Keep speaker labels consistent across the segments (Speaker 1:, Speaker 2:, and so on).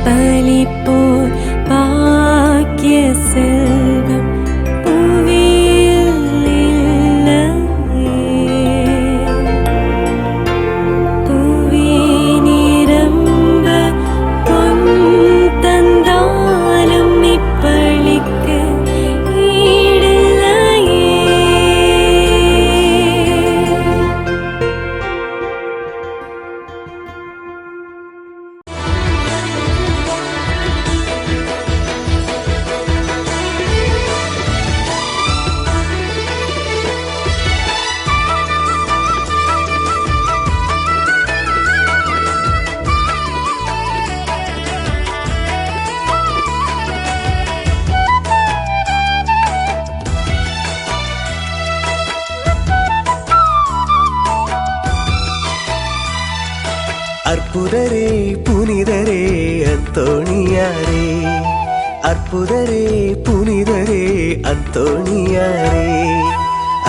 Speaker 1: பலிப்போர் பாக்கிய செல்வம் புவியில் இல்லையே. புவி நிரம்ப பொன் தந்தாலும் இப்பளிக்கு ஈடில்லையே.
Speaker 2: அற்புதரே புனிதரே அந்தோணியாரே, அற்புதரே புனிதரே அந்தோணியாரே,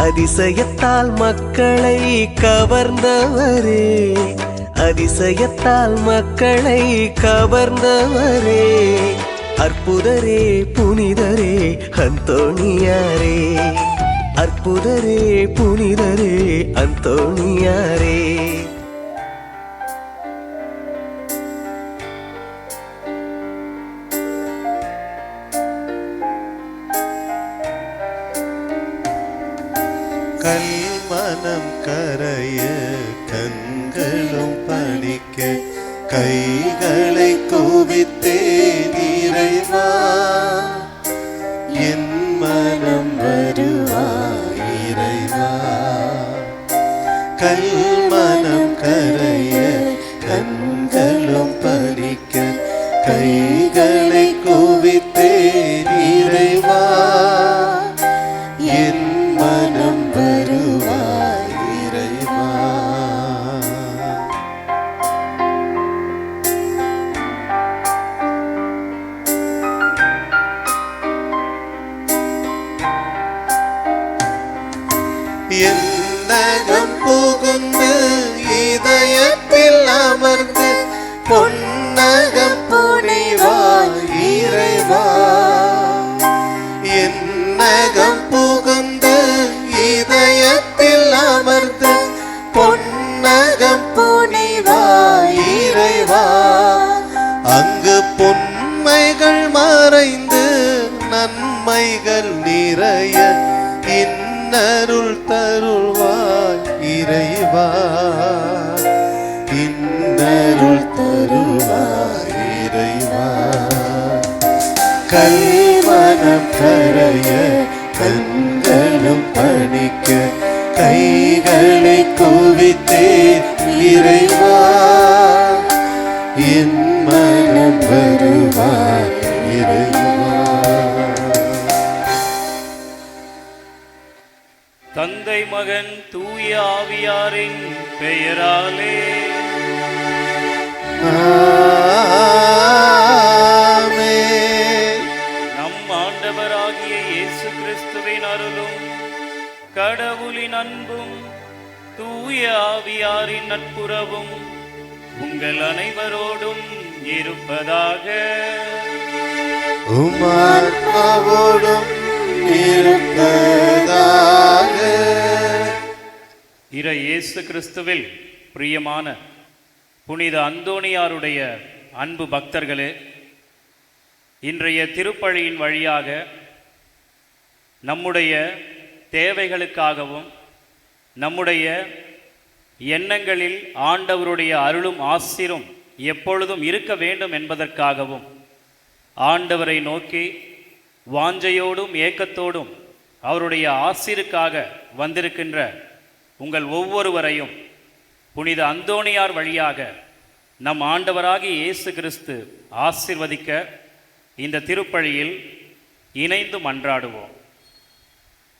Speaker 2: அதிசயத்தால் மக்களை கவர்ந்தவரே, அதிசயத்தால் மக்களை கவர்ந்தவரே, அற்புதரே புனிதரே அந்தோணியாரே, அற்புதரே புனிதரே அந்தோணியாரே.
Speaker 3: கல்மனம் கரைய கண்களும் பணிக்க கைகளை குவித்தேன் இறைவா, என் மனம் வருவாய் இறைவா. கல்மனம் கரைய கண்களும் பணிக்க கைகளை குவித்தேன் இறைவா, என் மனம் வருவாய் இறைவா. என்னகம் புகுந்து இதயத்தில் அமர்ந்து பொன்னகம் புனைவாய் இறைவா, என்னகம் புகுந்து இதயத்தில் அமர்ந்து பொன்னகம் புனைவாய் இறைவா. அங்கு பொன்மைகள் மறைந்து நன்மைகள் நிறைய இன்னருள் தருவாய் இறைவா, இன்னருள் தருவாய் இறைவா. கல்மனம் கரைய கண்களும் பணிக்க கைகளை குவித்தேன் இறைவா, என் மனம் வருவாய் இறைவா.
Speaker 4: தந்தை மகன் தூய ஆவியாரின் பெயராலே
Speaker 3: ஆமென்.
Speaker 4: நம் ஆண்டவராகிய இயேசு கிறிஸ்துவின் அருளும் கடவுளின் அன்பும் தூய ஆவியாரின் நட்புறவும் உங்கள் அனைவரோடும் இருப்பதாக.
Speaker 3: உம் ஆத்மாவோடும் இருப்பதாக.
Speaker 4: இறை இயேசு கிறிஸ்துவில் பிரியமான புனித அந்தோணியாருடைய அன்பு பக்தர்களே, இன்றைய திருப்பலியின் வழியாக நம்முடைய தேவைகளுக்காகவும் நம்முடைய எண்ணங்களில் ஆண்டவருடைய அருளும் ஆசிரும் எப்பொழுதும் இருக்க வேண்டும் என்பதற்காகவும் ஆண்டவரை நோக்கி வாஞ்சையோடும் ஏக்கத்தோடும் அவருடைய ஆசிருக்காக வந்திருக்கின்ற உங்கள் ஒவ்வொருவரையும் புனித அந்தோணியார் வழியாக நம் ஆண்டவராகிய இயேசு கிறிஸ்து ஆசிர்வதிக்க இந்த திருப்பலியில் இணைந்து மன்றாடுவோம்.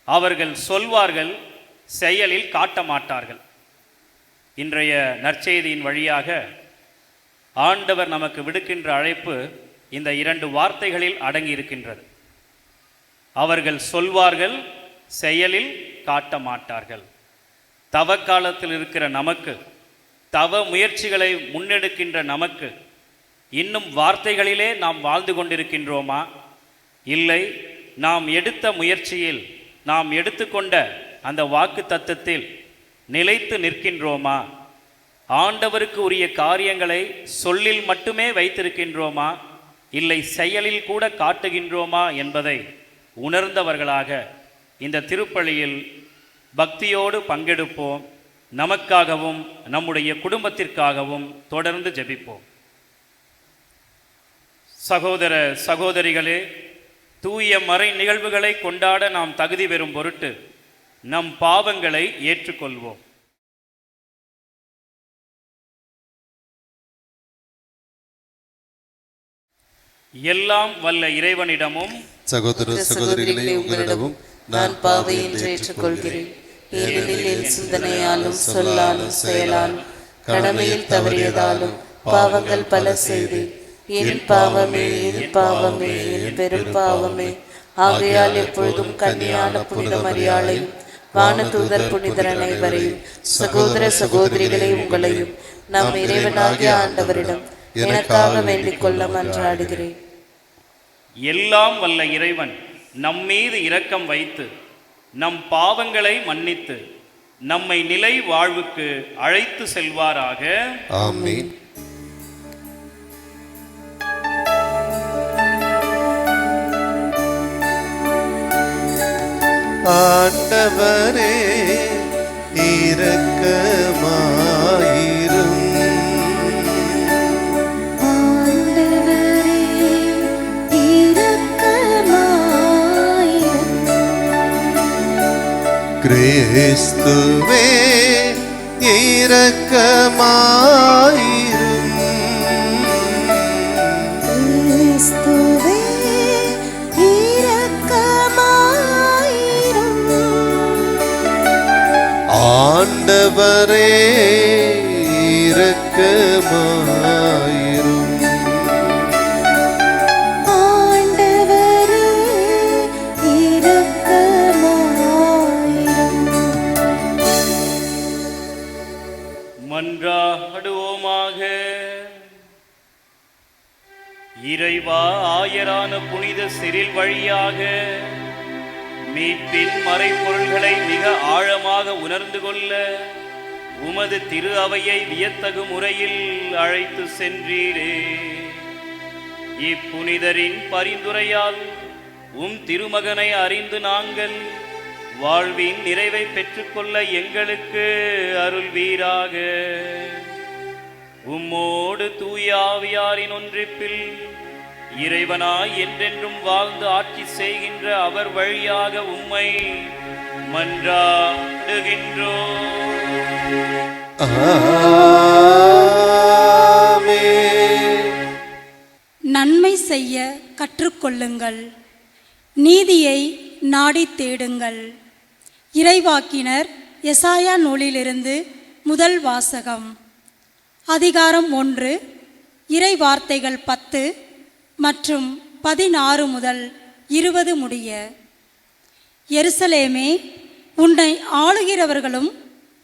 Speaker 4: அவர்கள் சொல்வார்கள், செயலில் காட்ட மாட்டார்கள். இன்றைய நற்செய்தியின் வழியாக ஆண்டவர் நமக்கு விடுக்கின்ற அழைப்பு இந்த 2 வார்த்தைகளில் அடங்கி இருக்கின்றது. அவர்கள் சொல்வார்கள், செயலில் காட்ட மாட்டார்கள். தவ காலத்தில் இருக்கிற நமக்கு, தவ முயற்சிகளை முன்னெடுக்கின்ற நமக்கு இன்னும் வார்த்தைகளிலே நாம் வாழ்ந்து கொண்டிருக்கின்றோமா? இல்லை, நாம் எடுத்த முயற்சியில், நாம் எடுத்துக்கொண்ட அந்த வாக்கு தத்தத்தில் நிலைத்து நிற்கின்றோமா? ஆண்டவருக்கு உரிய காரியங்களை சொல்லில் மட்டுமே வைத்திருக்கின்றோமா, இல்லை செயலில் கூட காட்டுகின்றோமா என்பதை உணர்ந்தவர்களாக இந்த திருப்பலியில் பக்தியோடு பங்கெடுப்போம். நமக்காகவும் நம்முடைய குடும்பத்திற்காகவும் தொடர்ந்து ஜெபிப்போம். சகோதர சகோதரிகளே, தூய மறை நிகழ்வுகளை கொண்டாட நாம் தகுதி பெறும் பொருட்டு நம் பாவங்களை ஏற்றுக்கொள்வோம். எல்லாம் வல்ல இறைவனிடமும்
Speaker 3: சகோதர சகோதரிகளை உங்களிடமும் நான் பாவையின்றி ஏற்றுக்கொள்கிறேன். ஏனெனில் என் சிந்தனையாலும் சொல்லாலும் செயலாலும் கடமையில் தவறியதாலும் பாவங்கள் பல செய்தேன். என் பாவமே, என் பாவமே, என் பெரும் பாவமே. ஆகையால் எப்பொழுதும் கன்னியான புனித மரியாளையும் வானதூதர் புனிதர் அனைவரையும் சகோதர சகோதரிகளை உங்களையும் நம் இறைவனாகிய ஆண்டவரிடம் எனக்காக வேண்டிக் கொள்ள மன்றாடுகிறேன்.
Speaker 4: எல்லாம் வல்ல இறைவன் நம்மீது இரக்கம் வைத்து நம் பாவங்களை மன்னித்து நம்மை நிலை வாழ்வுக்கு அழைத்து செல்வாராக.
Speaker 3: ஆமென். ஆண்டவரே இரக்கமாயிரும். கிறிஸ்துவே இரக்கமாயிரும்.
Speaker 1: கிறிஸ்துவே இரக்கமாயிரும்.
Speaker 3: ஆண்டவரே இரக்கமாயிரும்.
Speaker 4: மன்றாடுவோமாக. இறைவா, ஆயரான புனித சிரில் வழியாக மீட்பின் மறைப்பொருள்களை மிக ஆழமாக உணர்ந்து கொள்ள உமது திரு அவையை வியத்தகு முறையில் அழைத்து சென்றீரே. இப்புனிதரின் பரிந்துரையால் திருமகனை அறிந்து நாங்கள் வாழ்வின் நிறைவை பெற்றுக்கொள்ள எங்களுக்கு அருள்வீராக. உம்மோடு தூய ஆவியாரின் ஒன்றிப்பில் இறைவனாய் என்றென்றும் வாழ்ந்து ஆட்சி செய்கின்ற அவர் வழியாக உம்மை மன்றாடுகின்றோம்.
Speaker 5: நன்மை செய்ய கற்றுக்கொள்ளுங்கள், நீதியை நாடி தேடுங்கள். இறைவாக்கினர் எசாயா நூலிலிருந்து முதல் வாசகம். அதிகாரம் 1, இறை வார்த்தைகள் 10 மற்றும் 16 முதல் 20 முடிய. எருசலேமே, உன்னை ஆளுகிறவர்களும்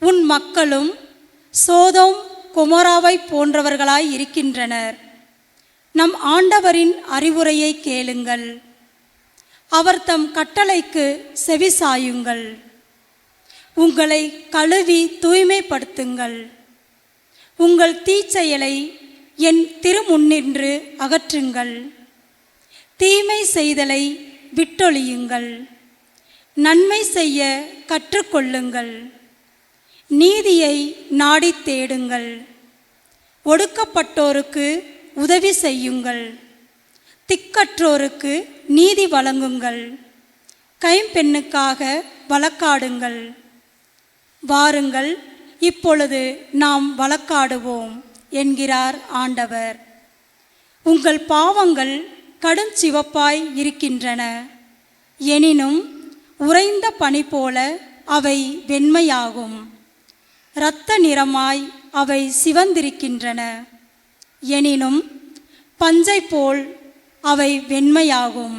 Speaker 5: உன் மக்களும் சோதோம் கொமோராவை போன்றவர்களாய் இருக்கின்றனர். நம் ஆண்டவரின் அறிவுரையை கேளுங்கள், அவர் தம் கட்டளைக்கு செவிசாயுங்கள். உங்களை கழுவி தூய்மைப்படுத்துங்கள். உங்கள் தீச்செயலை என் திருமுன்னின்று அகற்றுங்கள். தீமை செய்தலை விட்டொழியுங்கள். நன்மை செய்ய கற்றுக்கொள்ளுங்கள். நீதியை நாடி தேடுங்கள். ஒடுக்கப்பட்டோருக்கு உதவி செய்யுங்கள். திக்கற்றோருக்கு நீதி வழங்குங்கள். கைம்பெண்ணுக்காக வழக்காடுங்கள். வாருங்கள், இப்பொழுது நாம் வழக்காடுவோம் என்கிறார் ஆண்டவர். உங்கள் பாவங்கள் கடுஞ்சிவப்பாய் இருக்கின்றன, எனினும் உறைந்த பனி போல அவை வெண்மையாகும். இரத்த நிறமாய் அவை சிவந்திருக்கின்றன, எனினும் பஞ்சை போல் அவை வெண்மையாகும்.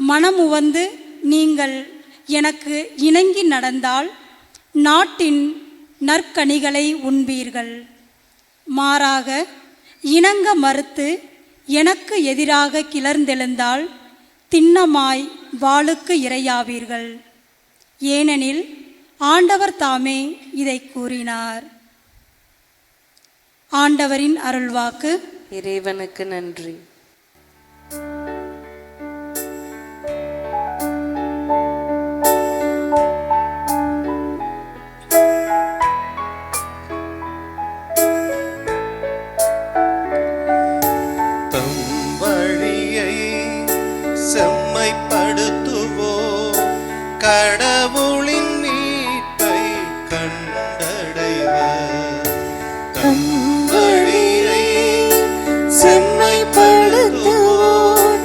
Speaker 5: மனமுவந்து நீங்கள் எனக்கு இணங்கி நடந்தால் நாட்டின் நற்கனிகளை உண்பீர்கள். மாறாக இணங்க மறுத்து எனக்கு எதிராக கிளர்ந்தெழுந்தால் திண்ணமாய் வாளுக்கு இரையாவீர்கள். ஏனெனில் ஆண்டவர் தாமே இதை கூறினார். ஆண்டவரின் அருள்வாக்கு.
Speaker 1: இறைவனுக்கு நன்றி.
Speaker 3: கடவுளின் மீட்பை கண்டடைவர். தம் வழியை செம்மைப்படுத்துவோர்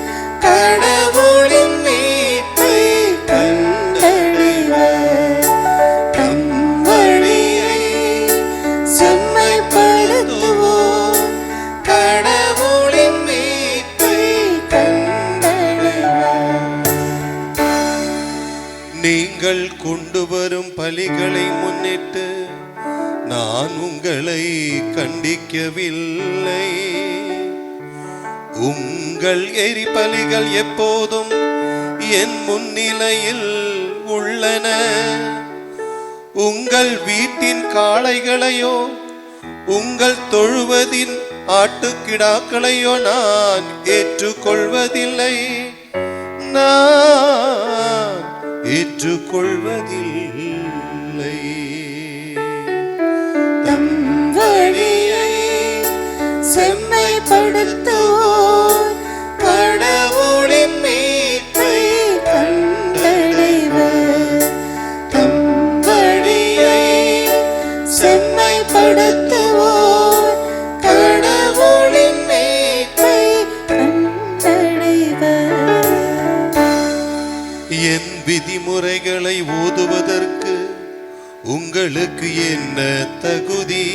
Speaker 3: கடவுளின் மீட்பை கண்டடைவர். தம் வழியை செம்மைப்படுத்துவோர் கடவுளின் மீட்பை கண்டடைவர். நீங்கள் கொண்டு வரும் பலிகளை முன்னிட்டு நான் உங்களை கண்டிக்கவில்லை. உங்கள் எரிபலிகள் எப்போதும் என் முன்னிலையில் உள்ளன. உங்கள் வீட்டின் காளைகளையோ உங்கள் தொழுவதின் ஆட்டுக்கிடாக்களையோ நான் ஏற்றுக்கொள்வதில்லை. நான் ஏற்றுக்கொள்வதில்லை.
Speaker 1: தம் வழியை செம்மைப்படுத்துவோர் கடவுளின் மீட்பை கண்டடைவர். தம் வழியை செம்மைப்படுத்துவோர் கடவுளின் மீட்பை கண்டடைவர்.
Speaker 3: என் விதிமுறைகளை ஓதுவதற்கு உங்களுக்கு என்ன தகுதி?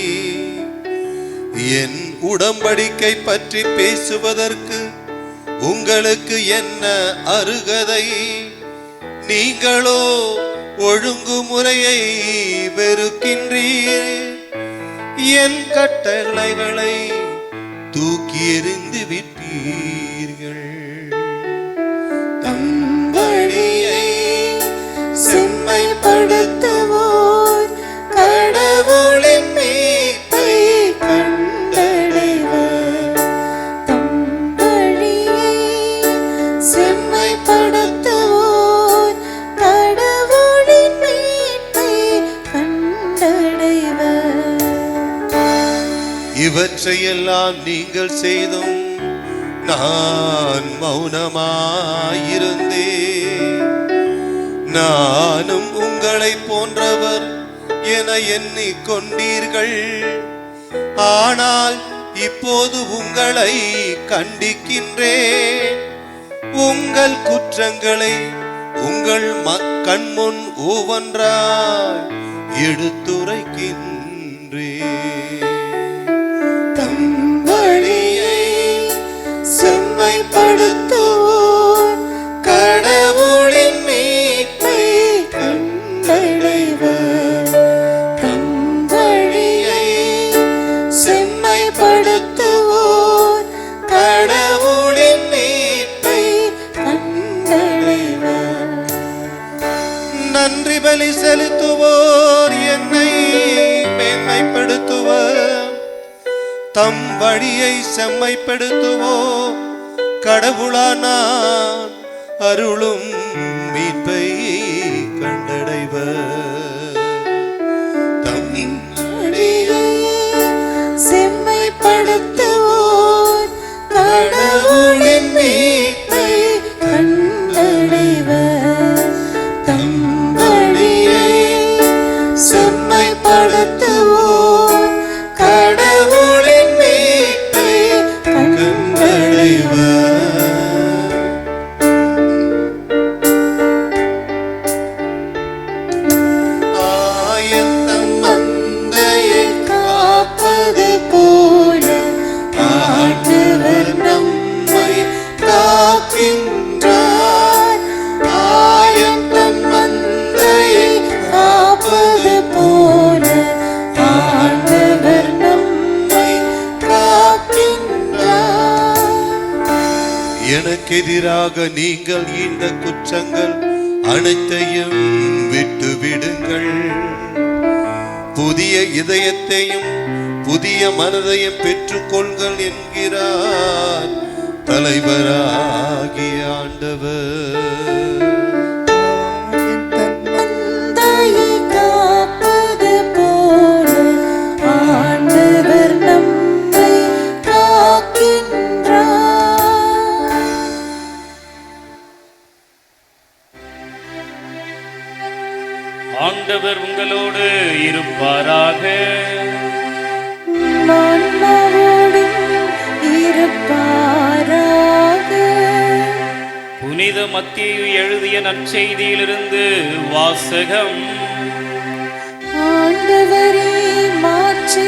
Speaker 3: என் உடம்படிக்கை பற்றி பேசுவதற்கு உங்களுக்கு என்ன அருகதை? நீங்களோ ஒழுங்குமுறையை வெறுக்கின்றீர். என் கட்டளைகளை தூக்கி எறிந்து விட்டீர்கள்.
Speaker 1: தம் வழியை செம்மைப்படுத்துவோர் கடவுளின் மீட்பை கண்டடைவர். தம் வழியை செம்மைப்படுத்துவோர் கடவுளின் மீட்பை கண்டடைவர்.
Speaker 3: இவற்றையெல்லாம் நீங்கள் செய்தும் நான் மௌனமாயிருந்தேன். நானும் உங்களை போன்றவர் என எண்ணிக்கொண்டீர்கள். ஆனால் இப்போது உங்களை கண்டிக்கின்றேன். உங்கள் குற்றங்களை உங்கள் கண்முன் ஒவ்வொன்றாய் எடுத்துரைக்கின்றேன்.
Speaker 1: தம் வழியை செம்மைப்படுத்துவோர் கடவுளின் மீட்பை கண்டடைவர். தம் வழியை செம்மைப்படுத்துவோர் கடவுளின் மீட்பை கண்டடைவர்.
Speaker 3: நன்றி பலி செலுத்துவோர் என்னை மேன்மைப்படுத்துவர். தம் வழியை செம்மைப்படுத்துவோர் கடவுளானான் அருளும் மீட்பை கண்டடைவர். தம்
Speaker 1: வழியை செம்மைப்படுத்துவோர் கடவுளின் மீட்பை கண்டடைவர். தம் வழியை செம்மைப்படுத்துவோர் கடவுளின் மீட்பை கண்டடைவர்.
Speaker 3: ஆயத்தம்
Speaker 1: மந்தையை காப்பது போல ஆண்டவர் நம்மை காக்கின்றார்.
Speaker 3: எனக்கு எதிராக நீங்கள் இந்த குற்றங்கள் அனைத்தையும் விட்டு விடுங்கள். புதிய இதயத்தையும் புதிய மனதையும் பெற்றுக்கொள்கள் என்கிறார் தலைவராகிய ஆண்டவர்.
Speaker 1: தந்தையை காப்பது போல ஆண்டவர் நம்மை காக்கின்றார்.
Speaker 4: ஆண்டவர் உங்களோடு இருப்பாராக.
Speaker 1: ஆன்மாவோடும் இருப்பாராக.
Speaker 4: புனித மத்தேயு எழுதிய நற்செய்தியிலிருந்து வாசகம்.
Speaker 1: ஆண்டவரே மாட்சி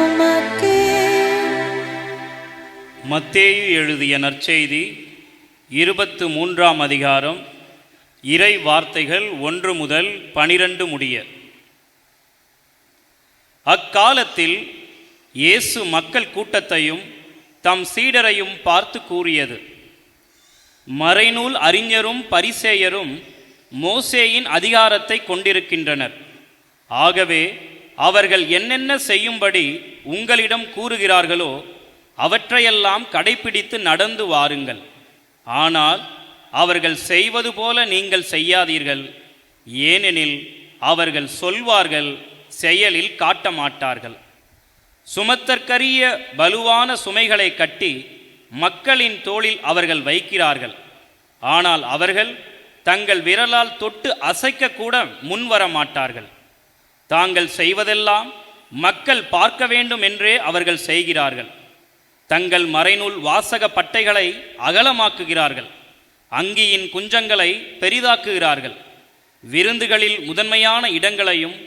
Speaker 1: உமக்கே.
Speaker 4: மத்தேயு எழுதிய நற்செய்தி 23ஆம் அதிகாரம், இறை வார்த்தைகள் 1 முதல் 12 முடிய. அக்காலத்தில் இயேசு மக்கள் கூட்டத்தையும் தம் சீடரையும் பார்த்து கூறியது: மறைநூல் அறிஞரும் பரிசேயரும் மோசேயின் அதிகாரத்தை கொண்டிருக்கின்றனர். ஆகவே அவர்கள் என்னென்ன செய்யும்படி உங்களிடம் கூறுகிறார்களோ அவற்றையெல்லாம் கடைப்பிடித்து நடந்து வாருங்கள். ஆனால் அவர்கள் செய்வது போல நீங்கள் செய்யாதீர்கள். ஏனெனில் அவர்கள் சொல்வார்கள், செயலில் காட்ட மாட்டார்கள். சுமத்தற்கரிய வலுவான சுமைகளை கட்டி மக்களின் தோளில் அவர்கள் வைக்கிறார்கள். ஆனால் அவர்கள் தங்கள் விரலால் தொட்டு அசைக்க கூட முன்வர மாட்டார்கள். தாங்கள் செய்வதெல்லாம் மக்கள் பார்க்க வேண்டும் என்றே அவர்கள் செய்கிறார்கள். தங்கள் மறைநூல் வாசக பட்டைகளை அகலமாக்குகிறார்கள். அங்கியின் குஞ்சங்களை பெரிதாக்குகிறார்கள். விருந்துகளில் முதன்மையான இடங்களையும்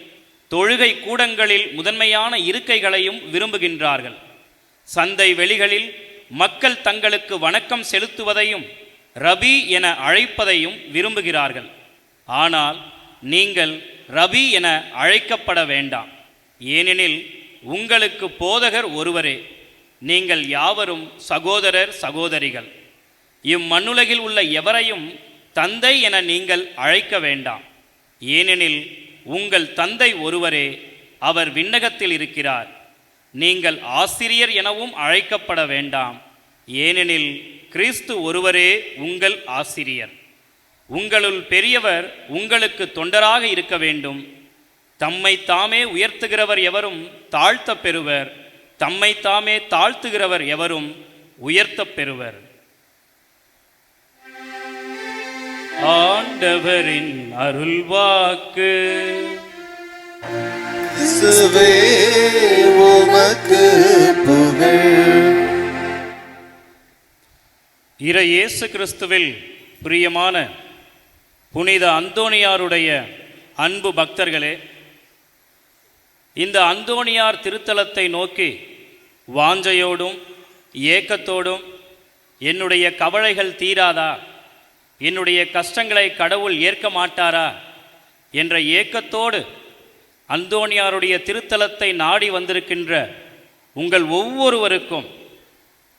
Speaker 4: தொழுகை கூடங்களில் முதன்மையான இருக்கைகளையும் விரும்புகின்றார்கள். சந்தை வெளிகளில் மக்கள் தங்களுக்கு வணக்கம் செலுத்துவதையும் ரபி என அழைப்பதையும் விரும்புகிறார்கள். ஆனால் நீங்கள் ரபி என அழைக்கப்பட வேண்டாம். ஏனெனில் உங்களுக்கு போதகர் ஒருவரே. நீங்கள் யாவரும் சகோதரர் சகோதரிகள். இம்மண்ணுலகில் உள்ள எவரையும் தந்தை என நீங்கள் அழைக்க வேண்டாம். ஏனெனில் உங்கள் தந்தை ஒருவரே, அவர் விண்ணகத்தில் இருக்கிறார். நீங்கள் ஆசிரியர் எனவும் அழைக்கப்பட வேண்டாம். ஏனெனில் கிறிஸ்து ஒருவரே உங்கள் ஆசிரியர். உங்களுள் பெரியவர் உங்களுக்கு தொண்டராக இருக்க வேண்டும். தம்மை தாமே உயர்த்துகிறவர் எவரும் தாழ்த்த பெறுவர். தம்மை தாமே தாழ்த்துகிறவர் எவரும் உயர்த்த பெறுவர். ஆண்டவரின் அருள்வாக்கு.
Speaker 3: இயேசுவே உமக்கு புகழ்.
Speaker 4: இறை இயேசு கிறிஸ்துவில் பிரியமான புனித அந்தோணியாருடைய அன்பு பக்தர்களே, இந்த அந்தோணியார் திருத்தலத்தை நோக்கி வாஞ்சையோடும் ஏக்கத்தோடும் என்னுடைய கவலைகள் தீராதா, என்னுடைய கஷ்டங்களை கடவுள் ஏற்க மாட்டாரா என்ற ஏக்கத்தோடு அந்தோணியாருடைய திருத்தலத்தை நாடி வந்திருக்கின்ற உங்கள் ஒவ்வொருவருக்கும்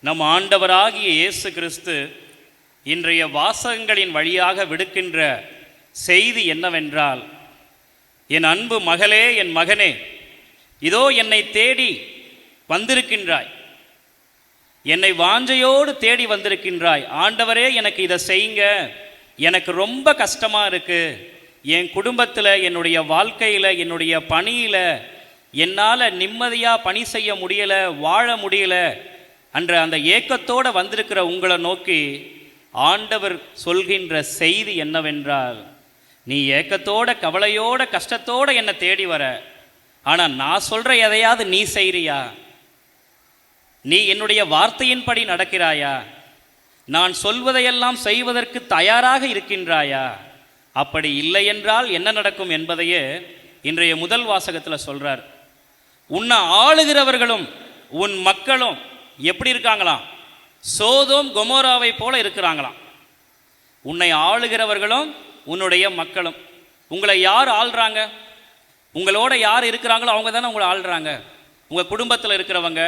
Speaker 4: நம் ஆண்டவராகிய இயேசு கிறிஸ்து இன்றைய வாசகங்களின் வழியாக விடுக்கின்ற செய்தி என்னவென்றால், என் அன்பு மகளே, என் மகனே, இதோ என்னை தேடி வந்திருக்கின்றாய், என்னை வாஞ்சையோடு தேடி வந்திருக்கின்றாய். ஆண்டவரே, எனக்கு இதை செய்யுங்க, எனக்கு ரொம்ப கஷ்டமாக இருக்குது, என் குடும்பத்தில், என்னுடைய வாழ்க்கையில், என்னுடைய பணியில் என்னால் நிம்மதியாக பணி செய்ய முடியலை, வாழ முடியலை என்ற அந்த ஏக்கத்தோடு வந்திருக்கிற உங்களை நோக்கி ஆண்டவர் சொல்கின்ற செய்தி என்னவென்றால், நீ ஏக்கத்தோட கவலையோட கஷ்டத்தோடு என்னை தேடி வர, ஆனால் நான் சொல்கிற எதையாவது நீ செய்கிறியா? நீ என்னுடைய வார்த்தையின்படி நடக்கிறாயா? நான் சொல்வதையெல்லாம் செய்வதற்கு தயாராக இருக்கின்றாயா? அப்படி இல்லை என்றால் என்ன நடக்கும் என்பதையே இன்றைய முதல் வாசகத்தில் சொல்கிறார். உன்னை ஆளுகிறவர்களும் உன் மக்களும் எப்படி இருக்காங்களாம்? சோதோம் கொமோராவை போல இருக்கிறாங்களாம். உன்னை ஆளுகிறவர்களும் உன்னுடைய மக்களும். உங்களை யார் ஆள்றாங்க? உங்களோட யார் இருக்கிறாங்களோ அவங்க தானே உங்களை ஆள்றாங்க. உங்கள் குடும்பத்தில் இருக்கிறவங்க,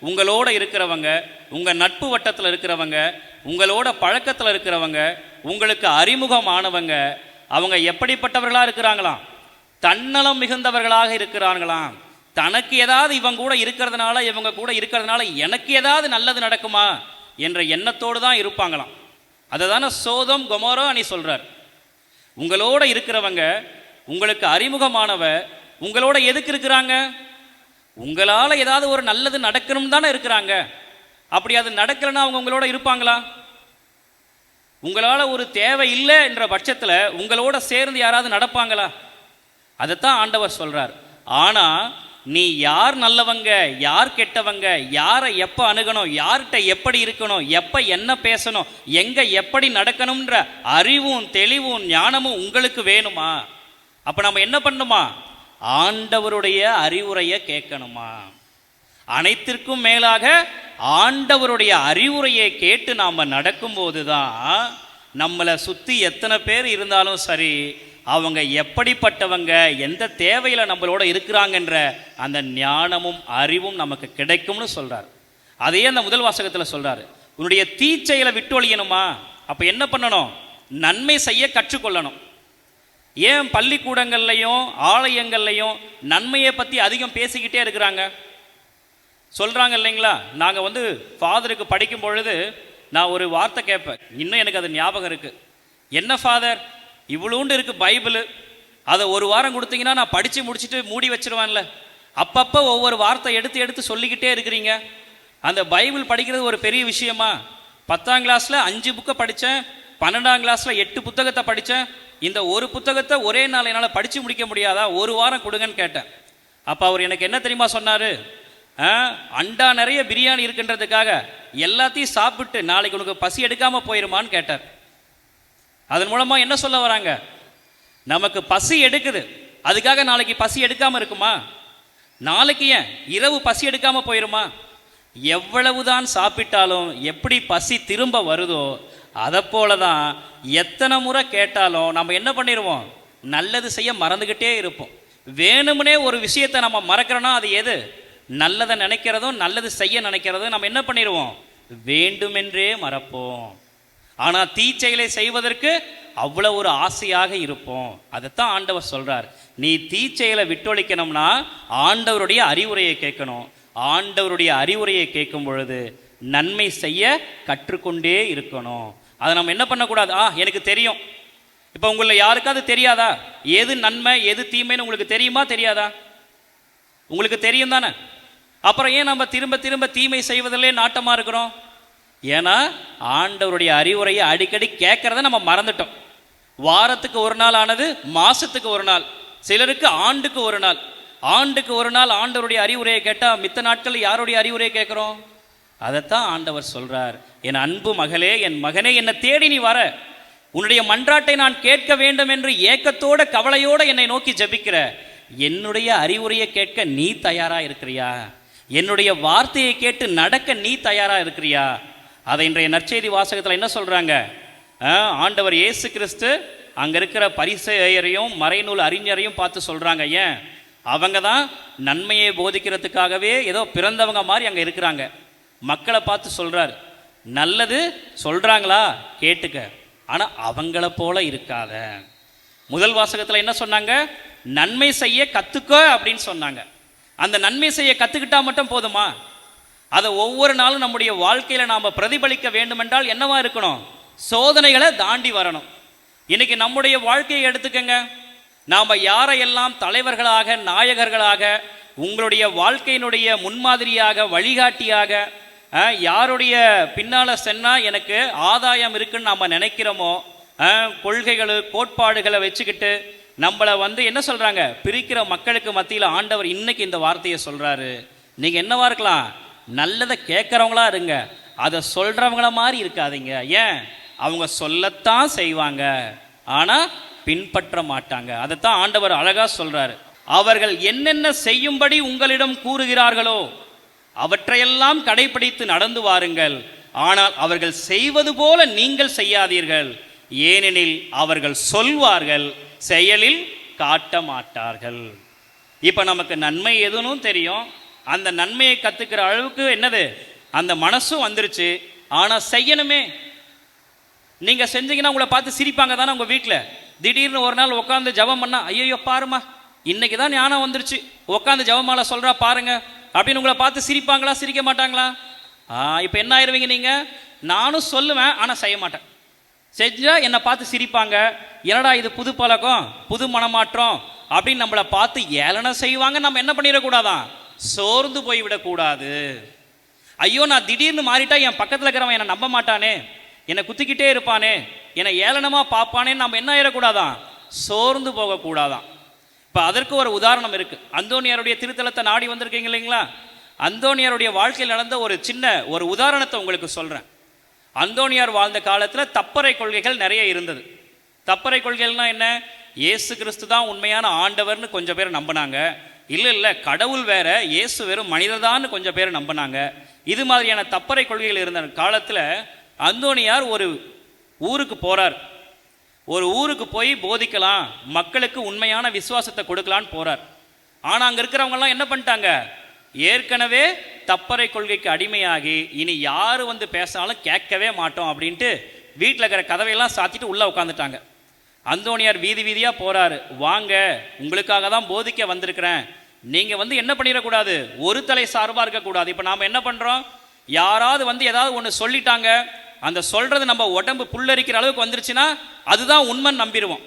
Speaker 4: உங்களோட இருக்கிறவங்க, உங்கள் நட்பு வட்டத்தில் இருக்கிறவங்க, உங்களோட பழக்கத்தில் இருக்கிறவங்க, உங்களுக்கு அறிமுகமானவங்க, அவங்க எப்படிப்பட்டவர்களாக இருக்கிறாங்களாம்? தன்னலம் மிகுந்தவர்களாக இருக்கிறாங்களாம். தனக்கு ஏதாவது இவங்க கூட இருக்கிறதுனால, இவங்க கூட இருக்கிறதுனால எனக்கு ஏதாவது நல்லது நடக்குமா என்ற எண்ணத்தோடு தான் இருப்பாங்களாம். அதை தானே சோதம் கொமோரா நீ சொல்கிறார். உங்களோட இருக்கிறவங்க, உங்களுக்கு அறிமுகமானவ, உங்களோட எதுக்கு இருக்கிறாங்க? உங்களால் ஏதாவது ஒரு நல்லது நடக்கணும் தானே இருக்கிறாங்க. அப்படி அது நடக்கலைன்னா அவங்க உங்களோட இருப்பாங்களா? உங்களால் ஒரு தேவை இல்லை என்ற பட்சத்தில் உங்களோட சேர்ந்து யாராவது நடப்பாங்களா? அதைத்தான் ஆண்டவர் சொல்கிறார். ஆனால் நீ யார் நல்லவங்க, யார் கெட்டவங்க, யாரை எப்போ அணுகணும், யார்கிட்ட எப்படி இருக்கணும், எப்போ என்ன பேசணும், எங்கே எப்படி நடக்கணும்ன்ற அறிவும் தெளிவும் ஞானமும் உங்களுக்கு வேணுமா? அப்போ நம்ம என்ன பண்ணணுமா? ஆண்டவருடைய அறிவுரையை கேட்கணுமா? அனைத்திற்கும் மேலாக ஆண்டவருடைய அறிவுரையை கேட்டு நாம் நடக்கும்போது தான் நம்மளை சுற்றி எத்தனை பேர் இருந்தாலும் சரி, அவங்க எப்படிப்பட்டவங்க, எந்த தேவையில் நம்மளோட இருக்கிறாங்கன்ற அந்த ஞானமும் அறிவும் நமக்கு கிடைக்கும்னு சொல்கிறார். அதையே அந்த முதல் வாசகத்தில் சொல்கிறார். உன்னுடைய தீச்செயலை விட்டு ஒழியணுமா? அப்போ என்ன பண்ணணும்? நன்மை செய்ய கற்றுக்கொள்ளணும். ஏன் பள்ளிக்கூடங்கள்லையும் ஆலயங்கள்லையும் நன்மையை பற்றி அதிகம் பேசிக்கிட்டே இருக்கிறாங்க? சொல்கிறாங்க இல்லைங்களா? நாங்கள் ஃபாதருக்கு படிக்கும் பொழுது நான் ஒரு வார்த்தை கேட்பேன், இன்னும் எனக்கு அது ஞாபகம் இருக்குது. என்ன ஃபாதர், இவ்வளோண்டு இருக்குது பைபிள், அதை ஒரு வாரம் கொடுத்தீங்கன்னா நான் படித்து முடிச்சுட்டு மூடி வச்சிருவான்ல, அப்பப்போ ஒவ்வொரு வார்த்தை எடுத்து எடுத்து சொல்லிக்கிட்டே இருக்கிறீங்க. அந்த பைபிள் படிக்கிறது ஒரு பெரிய விஷயமா? 10ஆம் கிளாஸில் 5 புக்கை படித்தேன், 12ஆம் கிளாஸில் 8 புத்தகத்தை படித்தேன். இந்த ஒரு புத்தகத்தை ஒரே நாள் என்னால் படித்து முடிக்க முடியாதா? ஒரு வாரம் கொடுங்கன்னு கேட்டேன். அப்போ அவர் எனக்கு என்ன தெரியுமா சொன்னார்? அண்டா நிறைய பிரியாணி இருக்குன்றதுக்காக எல்லாத்தையும் சாப்பிட்டு நாளைக்கு உனக்கு பசி எடுக்காமல் போயிருமான்னு கேட்டார். அதன் மூலமாக என்ன சொல்ல வராங்க? நமக்கு பசி எடுக்குது, அதுக்காக நாளைக்கு பசி எடுக்காமல் இருக்குமா? நாளைக்கு ஏன் இரவு பசி எடுக்காமல் போயிருமா? எவ்வளவுதான் சாப்பிட்டாலும் எப்படி பசி திரும்ப வருதோ அதை போல தான் எத்தனை முறை கேட்டாலும் நம்ம என்ன பண்ணிடுவோம்? நல்லது செய்ய மறந்துக்கிட்டே இருப்போம். வேணும்னே ஒரு விஷயத்தை நம்ம மறக்கிறோன்னா அது எது? நல்லதை நினைக்கிறதும் நல்லது செய்ய நினைக்கிறதும் நம்ம என்ன பண்ணிடுவோம்? வேண்டுமென்றே மறப்போம். ஆனால் தீச்செயலை செய்வதற்கு அவ்வளோ ஒரு ஆசையாக இருப்போம். அதைத்தான் ஆண்டவர் சொல்கிறார். நீ தீச்செயலை விட்டொழிக்கணும்னா ஆண்டவருடைய அறிவுரையை கேட்கணும். ஆண்டவருடைய அறிவுரையை கேட்கும் பொழுது நன்மை செய்ய கற்றுக்கொண்டே இருக்கணும். அதை நம்ம என்ன பண்ணக்கூடாது? எனக்கு தெரியும். இப்போ உங்களில் யாருக்காவது தெரியாதா எது நன்மை எது தீமைன்னு? உங்களுக்கு தெரியுமா தெரியாதா? உங்களுக்கு தெரியும் தானே. அப்புறம் ஏன் நம்ம திரும்ப திரும்ப தீமை செய்வதிலே நாட்டமாக இருக்கிறோம்? ஏன்னா ஆண்டவருடைய அறிவுரையை அடிக்கடி கேட்கறத நம்ம மறந்துட்டோம். வாரத்துக்கு ஒரு நாள் ஆனது மாசத்துக்கு ஒரு நாள், சிலருக்கு ஆண்டுக்கு ஒரு நாள். ஆண்டுக்கு ஒரு நாள் ஆண்டவருடைய அறிவுரையை கேட்டால் மித்த நாட்கள் யாருடைய அறிவுரையை கேட்குறோம்? அதைத்தான் ஆண்டவர் சொல்றார். என் அன்பு மகளே, என் மகனே, என்னை தேடி நீ வர, உன்னுடைய மன்றாட்டை நான் கேட்க வேண்டும் என்று ஏக்கத்தோட கவலையோட என்னை நோக்கி ஜெபிக்கிற, என்னுடைய அறிவுரையை கேட்க நீ தயாரா இருக்கிறியா? என்னுடைய வார்த்தையை கேட்டு நடக்க நீ தயாரா இருக்கிறியா? அதை இன்றைய நற்செய்தி வாசகத்தில் என்ன சொல்றாங்க? ஆண்டவர் இயேசு கிறிஸ்து அங்க இருக்கிற பரிசேயரையும் மறைநூல் அறிஞரையும் பார்த்து சொல்றாங்க, ஏன் அவங்க தான் நன்மையை போதிக்கிறதுக்காகவே ஏதோ பிறந்தவங்க மாதிரி அங்கே இருக்கிறாங்க. மக்களை பார்த்து சொல்றாரு, நல்லது சொல்றாங்களா கேட்டுக்க, ஆனால் அவங்கள போல இருக்காத. முதல் வாசகத்தில் என்ன சொன்னாங்க? நன்மை செய்ய கற்றுக்க அப்படின்னு சொன்னாங்க. அந்த நன்மை செய்ய கற்றுக்கிட்டா மட்டும் போதுமா? அதை ஒவ்வொரு நாளும் நம்முடைய வாழ்க்கையில் நாம் பிரதிபலிக்க வேண்டுமென்றால் என்னவா இருக்கணும்? சோதனைகளை தாண்டி வரணும். இன்னைக்கு நம்முடைய வாழ்க்கையை எடுத்துக்கங்க. நாம் யாரையெல்லாம் தலைவர்களாக நாயகர்களாக உங்களுடைய வாழ்க்கையினுடைய முன்மாதிரியாக வழிகாட்டியாக யாருடைய பின்னால் சென்னால் எனக்கு ஆதாயம் இருக்குன்னு நாம் நினைக்கிறோமோ, கொள்கைகள் கோட்பாடுகளை வச்சுக்கிட்டு நம்மளை என்ன சொல்கிறாங்க, பிரிக்கிற மக்களுக்கு மத்தியில் ஆண்டவர் இன்னைக்கு இந்த வார்த்தையை சொல்கிறாரு. நீங்கள் என்னவா இருக்கலாம்? நல்லதை கேட்குறவங்களா இருங்க, அதை சொல்கிறவங்கள மாதிரி இருக்காதீங்க. ஏன்? அவங்க சொல்லத்தான் செய்வாங்க, ஆனால் பின்பற்ற மாட்டாங்க. அதைத்தான் ஆண்டவர் அழகா சொல்றாரு. அவர்கள் என்னென்ன செய்யும்படி உங்களிடம் கூறுகிறார்களோ அவற்றையெல்லாம் கடைபிடித்து நடந்து வாருங்கள். ஆனால் அவர்கள் செய்வது போல நீங்கள் செய்யாதீர்கள், ஏனெனில் அவர்கள் சொல்வார்கள், செயலில் காட்ட மாட்டார்கள். இப்போ நமக்கு நன்மை எதுன்னு தெரியும், அந்த நன்மையை கத்துக்கிற அளவுக்கு என்னது அந்த மனசும் வந்துருச்சு. ஆனா செய்யணுமே. நீங்க செஞ்சீங்கன்னா உங்களை பார்த்து சிரிப்பாங்க தானே உங்க வீட்டில். திடீர்னு ஒரு நாள் உட்காந்து ஜெபம் பண்ணா, ஐயோ பாருமா இன்னைக்கு தான் ஞானம் வந்துருச்சு, உட்காந்து ஜெபமால சொல்றா பாருங்க அப்படின்னு உங்களை பார்த்து சிரிப்பாங்களா சிரிக்க மாட்டாங்களா? இப்போ என்ன ஆயிருவீங்க நீங்க? நானும் சொல்லுவேன் ஆனா செய்ய மாட்டேன். செஞ்சா என்னை பார்த்து சிரிப்பாங்க, என்னடா இது புது பழக்கம் புது மனமாற்றம் அப்படின்னு நம்மளை பார்த்து ஏளனம் செய்வாங்க. நம்ம என்ன பண்ணிடக்கூடாதான்? சோர்ந்து போய் விடக்கூடாது. ஐயோ நான் திடீர்னு மாறிட்டா என் பக்கத்தில் இருக்கிறவன் என்னை நம்ப மாட்டானே, என்னை குத்திக்கிட்டே இருப்பானே, என்னை ஏளனமா பார்ப்பானேன்னு நம்ம என்ன ஆயிடக்கூடாதான்? சோர்ந்து போகக்கூடாதான். இப்போ அதற்கு ஒரு உதாரணம் இருக்கு. அந்தோனியாருடைய திருத்தலத்தை நாடி வந்திருக்கீங்க இல்லைங்களா? அந்தோனியாருடைய வாழ்க்கையில் நடந்த ஒரு சின்ன ஒரு உதாரணத்தை உங்களுக்கு சொல்றேன். அந்தோனியார் வாழ்ந்த காலத்தில் தப்பறை கொள்கைகள் நிறைய இருந்தது. தப்பறை கொள்கைகள்னா என்ன? இயேசு கிறிஸ்து தான் உண்மையான ஆண்டவர்னு கொஞ்சம் பேர் நம்பினாங்க. இல்லை கடவுள் வேற, இயேசு வெறும் மனிதர் தான் கொஞ்சம் பேர் நம்பினாங்க. இது மாதிரியான தப்பறை கொள்கைகள் இருந்த காலத்தில் அந்தோனியார் ஒரு ஊருக்கு போறார். ஒரு ஊருக்கு போய் போதிக்கலாம், மக்களுக்கு உண்மையான விசுவாசத்தை கொடுக்கலான்னு போறார். ஆனால் அங்கே இருக்கிறவங்கெல்லாம் என்ன பண்ணிட்டாங்க? ஏற்கனவே தப்பறை கொள்கைக்கு அடிமையாகி இனி யார் வந்து பேசினாலும் கேட்கவே மாட்டோம் அப்படின்ட்டு வீட்டில் இருக்கிற கதவையெல்லாம் சாத்திட்டு உள்ளே உட்காந்துட்டாங்க. அந்தோனியார் வீதி வீதியாக போறாரு. வாங்க, உங்களுக்காக தான் போதிக்க வந்திருக்கிறேன், நீங்கள் வந்து என்ன பண்ணிடக்கூடாது? ஒரு தலை சார்பாக இருக்கக்கூடாது. இப்போ நாம் என்ன பண்ணுறோம்? யாராவது வந்து ஏதாவது ஒன்று சொல்லிட்டாங்க, அந்த சொல்றது நம்ம உடம்பு புல்லரிக்கிற அளவுக்கு வந்துருச்சுன்னா அதுதான் உண்மைன்னு நம்பிடுவோம்.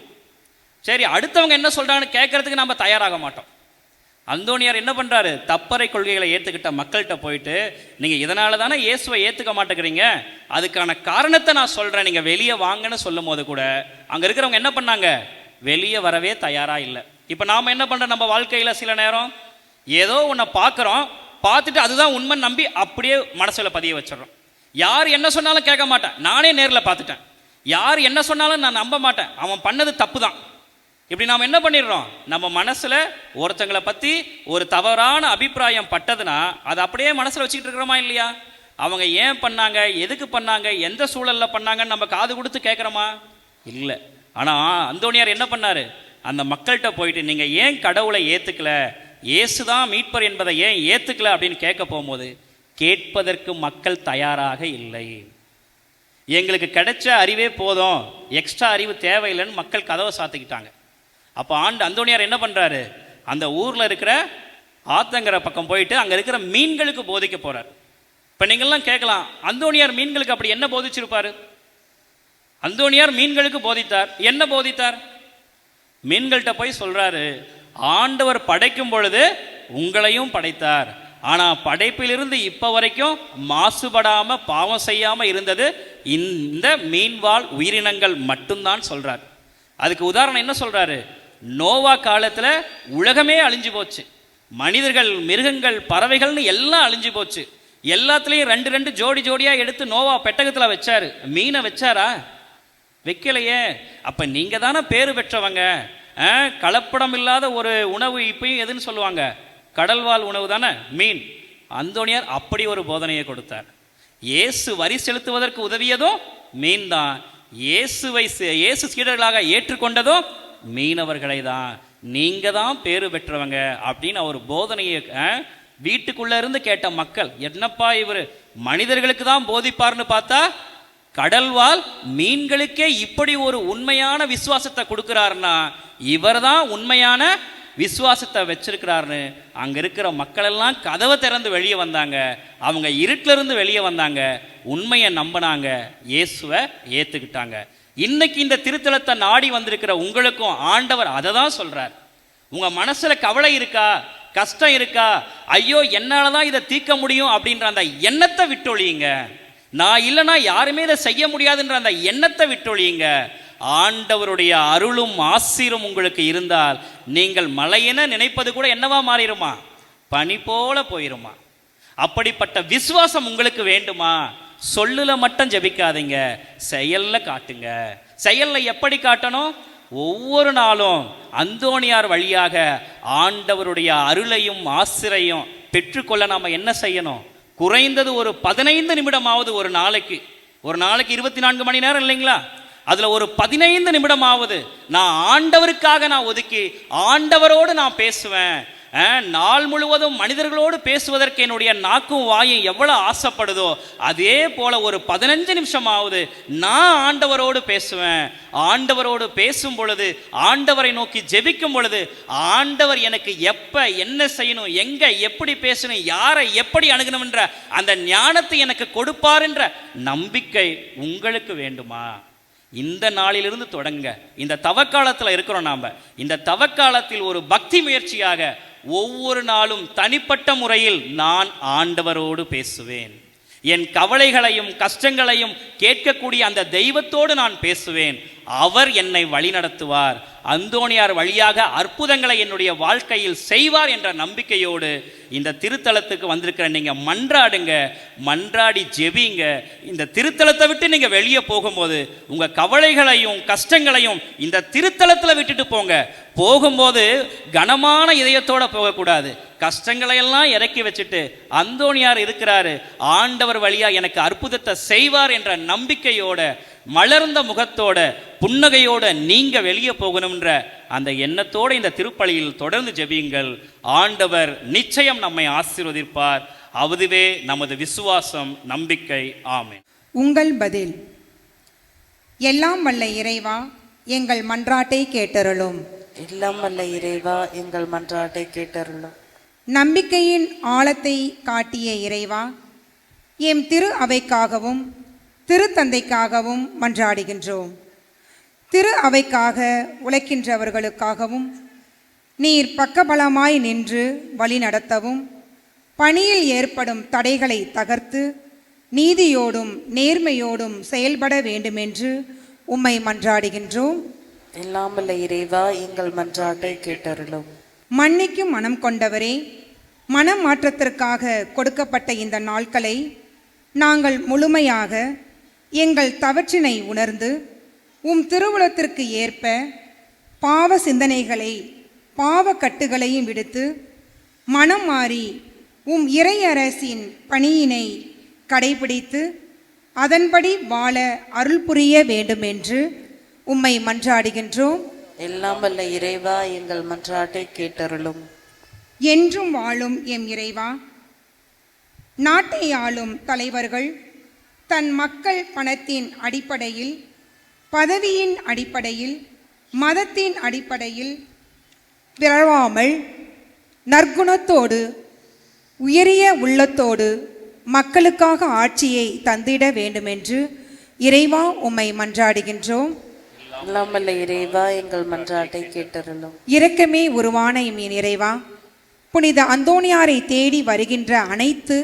Speaker 4: சரி, அடுத்தவங்க என்ன சொல்றாங்கன்னு கேட்கறதுக்கு நம்ம தயாராக மாட்டோம். அந்தோனியார் என்ன பண்றாரு? தப்பறை கொள்கைகளை ஏற்றுக்கிட்ட மக்கள்கிட்ட போயிட்டு, நீங்க இதனால தானே இயேசுவை ஏற்றுக்க மாட்டேங்கிறீங்க, அதுக்கான காரணத்தை நான் சொல்றேன், நீங்க வெளியே வாங்கன்னு சொல்லும் போது கூட அங்க இருக்கிறவங்க என்ன பண்ணாங்க? வெளியே வரவே தயாரா இல்லை. இப்போ நாம என்ன பண்றோம்? நம்ம வாழ்க்கையில சில நேரம் ஏதோ ஒன்றை பார்க்குறோம், பார்த்துட்டு அதுதான் உண்மை நம்பி அப்படியே மனசுல பதிய வச்சிடறோம். யார் என்ன சொன்னாலும் கேட்க மாட்டேன், நானே நேரில் பார்த்துட்டேன். யார் என்ன சொன்னாலும் நான் நம்ப மாட்டேன், அவன் பண்ணது தப்பு தான். இப்படி நாம் என்ன பண்ணிடுறோம்? நம்ம மனசுல ஒருத்தங்களை பத்தி ஒரு தவறான அபிப்பிராயம் பட்டதுன்னா அதை அப்படியே மனசுல வச்சுக்கிட்டு இருக்கிறோமா இல்லையா? அவங்க ஏன் பண்ணாங்க, எதுக்கு பண்ணாங்க, எந்த சூழல்ல பண்ணாங்கன்னு நம்ம காது கொடுத்து கேட்குறோமா? இல்லை. ஆனா அந்தோனியார் என்ன பண்ணாரு? அந்த மக்கள்கிட்ட போயிட்டு, நீங்க ஏன் கடவுளை ஏத்துக்கல, இயேசுதான் மீட்பர் என்பதை ஏன் ஏத்துக்கல அப்படின்னு கேட்க போகும்போது கேட்பதற்கு மக்கள் தயாராக இல்லை. எங்களுக்கு கிடைச்ச அறிவே போதும், எக்ஸ்ட்ரா அறிவு தேவையில்லைன்னு மக்கள் கதவை சாத்திக்கிட்டாங்க. அப்போ அந்தோனியார் என்ன பண்றாரு? அந்த ஊர்ல இருக்கிற ஆத்தங்கரை பக்கம் போயிட்டு அங்க இருக்கிற மீன்களுக்கு போதிக்க போறார். இப்ப நீங்கள்லாம் கேட்கலாம், அந்தோனியார் மீன்களுக்கு அப்படி என்ன போதிச்சிருப்பாரு? அந்தோனியார் மீன்களுக்கு போதித்தார். என்ன போதித்தார்? மீன்கள்கிட்ட போய் சொல்றாரு, ஆண்டவர் படைக்கும் பொழுது உங்களையும் படைத்தார், ஆனா படைப்பிலிருந்து இப்ப வரைக்கும் மாசுபடாம பாவம் செய்யாம இருந்தது இந்த மீன்வாழ் உயிரினங்கள் மட்டும்தான் சொல்றார். அதுக்கு உதாரணம் என்ன சொல்றாரு? நோவா காலத்துல உலகமே அழிஞ்சு போச்சு, மனிதர்கள், மிருகங்கள், பறவைகள்னு எல்லாம் அழிஞ்சு போச்சு. எல்லாத்துலயும் ரெண்டு ரெண்டு ஜோடி ஜோடியா எடுத்து நோவா பெட்டகத்துல வச்சாரு. மீனை வச்சாரா? வைக்கலையே. அப்ப நீங்க தானே பேரு பெற்றவங்க. கலப்படம் இல்லாத ஒரு உணவு இப்பயும் எதுன்னு சொல்லுவாங்க? கடல்வாழ் உணவு தானே மீன். அந்தோனியார் அப்படி ஒரு போதனையை கொடுத்தார். இயேசு வரி செலுத்துவதற்கு உதவியதும் மீன் தான். இயேசு சீடர்களாக ஏற்றுக்கொண்டதும் மீனவர்களை தான். நீங்க தான் பேரு பெற்றவங்க அப்படின்னு அவர் போதனையை வீட்டுக்குள்ள இருந்து கேட்ட மக்கள், என்னப்பா இவர் மனிதர்களுக்கு தான் போதிப்பார்னு பார்த்தா கடல்வாழ் மீன்களுக்கே இப்படி ஒரு உண்மையான விசுவாசத்தை கொடுக்கிறாருன்னா இவர் தான் உண்மையான விசுவாசத்தை வச்சிருக்கிறாருன்னு அங்க இருக்கிற மக்கள் எல்லாம் கதவை திறந்து வெளியே வந்தாங்க. அவங்க இருட்டில இருந்து வெளியே வந்தாங்க, உண்மையை நம்பினாங்க, இயேசுவை ஏத்துக்கிட்டாங்க. இன்னைக்கு இந்த திருத்தலத்தை நாடி வந்திருக்கிற உங்களுக்கும் ஆண்டவர் அதை தான் சொல்றார். உங்க மனசுல கவலை இருக்கா, கஷ்டம் இருக்கா, ஐயோ என்னாலதான் இதை தீர்க்க முடியும் அப்படின்ற அந்த எண்ணத்தை விட்டொழியுங்க. நான் இல்லைன்னா யாருமே இதை செய்ய முடியாதுன்ற அந்த எண்ணத்தை விட்டொழியுங்க. ஆண்டவருடைய அருளும் ஆசீரும் உங்களுக்கு இருந்தால் நீங்கள் மலையென நினைப்பது கூட என்னவா மாறிடுமா? பனி போல போயிருமா. அப்படிப்பட்ட விசுவாசம் உங்களுக்கு வேண்டுமா? சொல்லுல மட்டும் ஜெபிக்காதீங்க, செயல்ல காட்டுங்க. செயல்ல எப்படி காட்டணும்? ஒவ்வொரு நாளும் அந்தோனியார் வழியாக ஆண்டவருடைய அருளையும் ஆசிரையும் பெற்றுக்கொள்ள நாம என்ன செய்யணும்? குறைந்தது ஒரு 15 நிமிடமாவது ஒரு நாளைக்கு 24 மணி நேரம் இல்லைங்களா, அதுல ஒரு 15 நிமிடமாவது நான் ஆண்டவருக்காக நான் ஒதுக்கி ஆண்டவரோடு நான் பேசுவேன். நாள் முழுவதும் மனிதர்களோடு பேசுவதற்கு என்னுடைய நாக்கும் வாயும் எவ்வளவு ஆசைப்படுதோ அதே போல ஒரு 15 நிமிஷமாவது நான் ஆண்டவரோடு பேசுவேன். ஆண்டவரோடு பேசும் பொழுது, ஆண்டவரை நோக்கி ஜெபிக்கும் பொழுது, ஆண்டவர் எனக்கு எப்ப என்ன செய்யணும், எங்க எப்படி பேசணும், யாரை எப்படி அணுகணும்ன்ற அந்த ஞானத்தை எனக்கு கொடுப்பார் என்ற நம்பிக்கை உங்களுக்கு வேண்டுமா? இந்த நாளிலிருந்து தொடங்க. இந்த தவக்காலத்தில் இருக்கிறோம் நாம. இந்த தவக்காலத்தில் ஒரு பக்தி முயற்சியாக ஒவ்வொரு நாளும் தனிப்பட்ட முறையில் நான் ஆண்டவரோடு பேசுவேன். என் கவலைகளையும் கஷ்டங்களையும் கேட்கக்கூடிய அந்த தெய்வத்தோடு நான் பேசுவேன். அவர் என்னை வழி நடத்துவார். அந்தோணியார் வழியாக அற்புதங்களை என்னுடைய வாழ்க்கையில் செய்வார் என்ற நம்பிக்கையோடு இந்த திருத்தலத்துக்கு வந்திருக்கிற நீங்கள் மன்றாடுங்க, மன்றாடி ஜெபிங்க. இந்த திருத்தலத்தை விட்டு நீங்கள் வெளியே போகும்போது உங்கள் கவலைகளையும் கஷ்டங்களையும் இந்த திருத்தலத்தில் விட்டுட்டு போங்க. போகும்போது கனமான இதயத்தோடு போகக்கூடாது. கஷ்டங்களை எல்லாம் இறக்கி வச்சுட்டு அந்தோணியார் இருக்கிறாரு, ஆண்டவர் வழியா எனக்கு அற்புதத்தை செய்வார் என்ற நம்பிக்கையோட, மலர்ந்த முகத்தோட, புன்னகையோட நீங்க வெளியே போகணும்ன்ற அந்த எண்ணத்தோட இந்த திருப்பலியில் தொடர்ந்து ஜெபியுங்கள். ஆண்டவர் நிச்சயம் நம்மை ஆசீர்வதிப்பார். அதுவே நமது விசுவாசம், நம்பிக்கை. ஆமென்.
Speaker 6: உங்கள் பதில். எல்லாம் வல்ல இறைவா, எங்கள் மன்றாட்டை கேட்டருளும்.
Speaker 1: எல்லாம் வல்ல இறைவா, எங்கள் மன்றாட்டை கேட்டருளும்.
Speaker 6: நம்பிக்கையின் ஆழத்தை காட்டிய இறைவா, எம் திரு அவைக்காகவும் திருத்தந்தைக்காகவும் மன்றாடுகின்றோம். திரு அவைக்காக உழைக்கின்றவர்களுக்காகவும் நீர் பக்கபலமாய் நின்று வழி நடத்தவும், பணியில் ஏற்படும் தடைகளை தகர்த்து நீதியோடும் நேர்மையோடும் செயல்பட வேண்டுமென்று உம்மை மன்றாடுகின்றோம்.
Speaker 1: எல்லாம் வல்ல இறைவா, எங்கள் மன்றாட்டை கேட்டருளும்.
Speaker 6: மன்னிக்கும் மனம் கொண்டவரே, மனமாற்றத்திற்காக கொடுக்கப்பட்ட இந்த நாட்களை நாங்கள் முழுமையாக எங்கள் தவற்றினை உணர்ந்து திருவுளத்திற்கு ஏற்ப பாவ சிந்தனைகளை பாவ கட்டுகளையும் விடுத்து மனம் மாறி இறையரசின் பணியினை கடைபிடித்து அதன்படி வாழ அருள் புரிய வேண்டுமென்று உம்மை மன்றாடுகின்றோம்.
Speaker 1: எல்லாம் வல்ல இறைவா, எங்கள் மன்றாட்டை கேட்டருளும்.
Speaker 6: என்றும் வாழும் எம் இறைவா, நாட்டை ஆளும் தலைவர்கள் தன் மக்கள் பணத்தின் அடிப்படையில், பதவியின் அடிப்படையில், மதத்தின் அடிப்படையில் பிறவாமல் நற்குணத்தோடு உயரிய உள்ளத்தோடு மக்களுக்காக ஆட்சியை தந்திட வேண்டுமென்று இறைவா உம்மை மன்றாடுகின்றோம்.
Speaker 1: எல்லாம் வல்ல இறைவா, எங்கள் மன்றாட்டை கேட்டருளும்.
Speaker 6: இரக்கமே உருவான எம் இறைவா, புனித அந்தோணியாரை தேடி வருகின்ற அனைத்து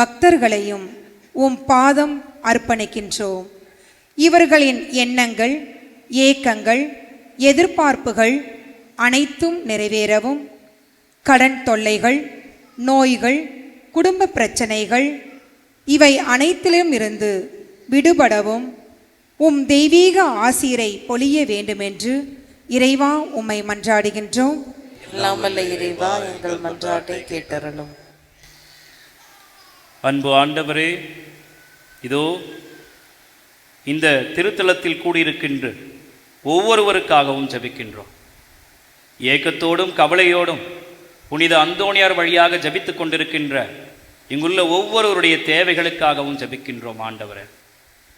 Speaker 6: பக்தர்களையும் பாதம் அர்ப்பணிக்கின்றோம். இவர்களின் எண்ணங்கள், ஏக்கங்கள், எதிர்பார்ப்புகள் அனைத்தும் நிறைவேறவும், கடன் தொல்லைகள், நோய்கள், குடும்ப பிரச்சனைகள் இவை அனைத்திலும் இருந்து விடுபடவும் தெய்வீக ஆசீரை பொழிய வேண்டுமென்று இறைவா உம்மை மன்றாடுகின்றோம்.
Speaker 1: எல்லாம் வல்ல இறைவா, எங்கள் மன்றாட்டை கேட்டருளும்.
Speaker 4: அன்பு ஆண்டவரே, இதோ இந்த திருத்தலத்தில் கூடியிருக்கின்ற ஒவ்வொருவருக்காகவும் ஜெபிக்கின்றோம். ஏக்கத்தோடும் கவலையோடும் புனித அந்தோணியார் வழியாக ஜெபித்து கொண்டிருக்கின்ற இங்குள்ள ஒவ்வொருவருடைய தேவைகளுக்காகவும் ஜெபிக்கின்றோம். ஆண்டவரே,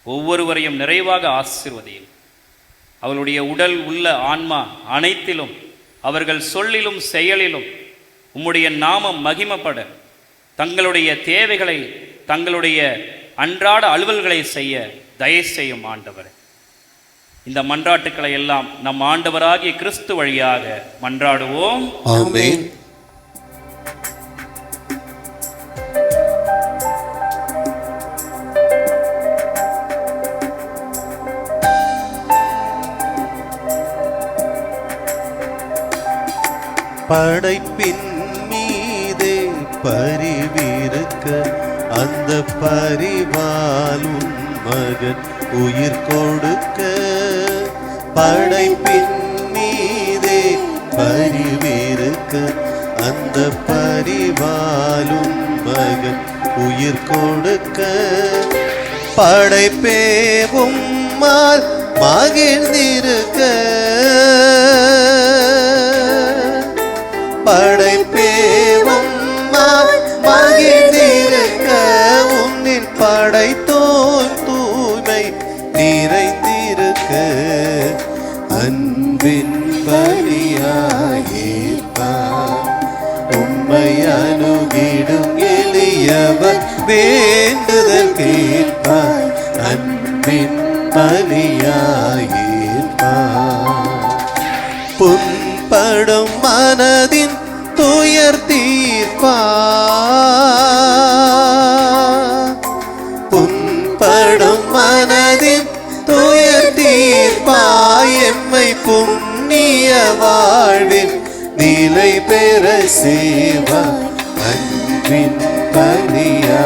Speaker 4: ஒவ்வொருவரையும் நிறைவாக ஆசீர்வதியும். அவர்களுடைய உடல் உள்ள ஆன்மா அனைத்திலும், அவர்கள் சொல்லிலும் செயலிலும் உம்முடைய நாமம் மகிமைப்பட, தங்களுடைய தேவைகளை, தங்களுடைய அன்றாட அலுவல்களை செய்ய தயவு செய்யும் ஆண்டவரே. இந்த மன்றாட்டுக்களை எல்லாம் நம் ஆண்டவராகிய கிறிஸ்து வழியாக மன்றாடுவோம்.
Speaker 3: ஆமென். படைப்பின் மீதே பரிவிருக்க அந்த பரிவாலும் மகன் உயிர் கொடுக்க, படைப்பின் மீதே பரிவிருக்க அந்த பரிவாலும் மகன் உயிர் கொடுக்க, படைப்பேவும் மகிழ்ந்திருக்க, படைப்பே நிறைந்திருக்க அன்பின் பலியாயிருப்பார். உம்மை அணுகிடும் எளியவர் வேண்டுதல் கேட்பார். அன்பின் பலியாயிருப்பார். புண்படும் மனதின் துயர் தீர்ப்பார். புண்படும் மனதின் துயர் தீர்ப்பாய். எம்மை புண்ணிய வாழ்வில் நிலை பெற செய்வார். அன்பின் பலியாயிருப்பார்.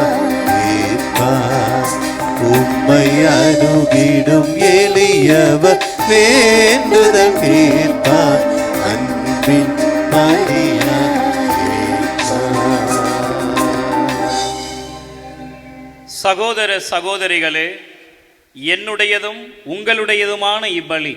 Speaker 3: உம்மை அணுகிடும் எளியவர் வேண்டுதல் கேட்பார். அன்பின் பலியாயிருப்பார்.
Speaker 4: சகோதர சகோதரிகளே, என்னுடையதும் உங்களுடையதுமான இப்பலி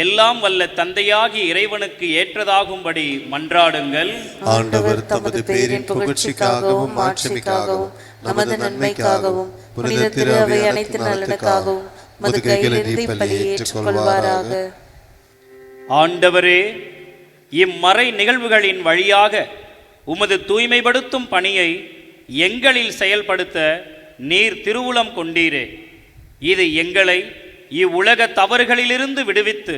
Speaker 4: எல்லாம் வல்ல தந்தையாகி இறைவனுக்கு ஏற்றதாகும்படி மன்றாடுங்கள்.
Speaker 3: ஆண்டவர் தமது பேரின் புகழ்ச்சிக்காகவும் மாட்சிமைக்காகவும் நமது நன்மைக்காகவும் புனித திரு அவை அனைத்து நலனுக்காகவும் மது கையிலிருந்து இப்பலியை ஏற்றுக்கொள்வாராக.
Speaker 4: ஆண்டவரே, இம்மறை நிகழ்வுகளின் வழியாக உமது தூய்மைப்படுத்தும் பணியை எங்களில் செயல்படுத்த நீர் திருவுளம் கொண்டீரே. இது எங்களை இவ்வுலக தவறுகளிலிருந்து விடுவித்து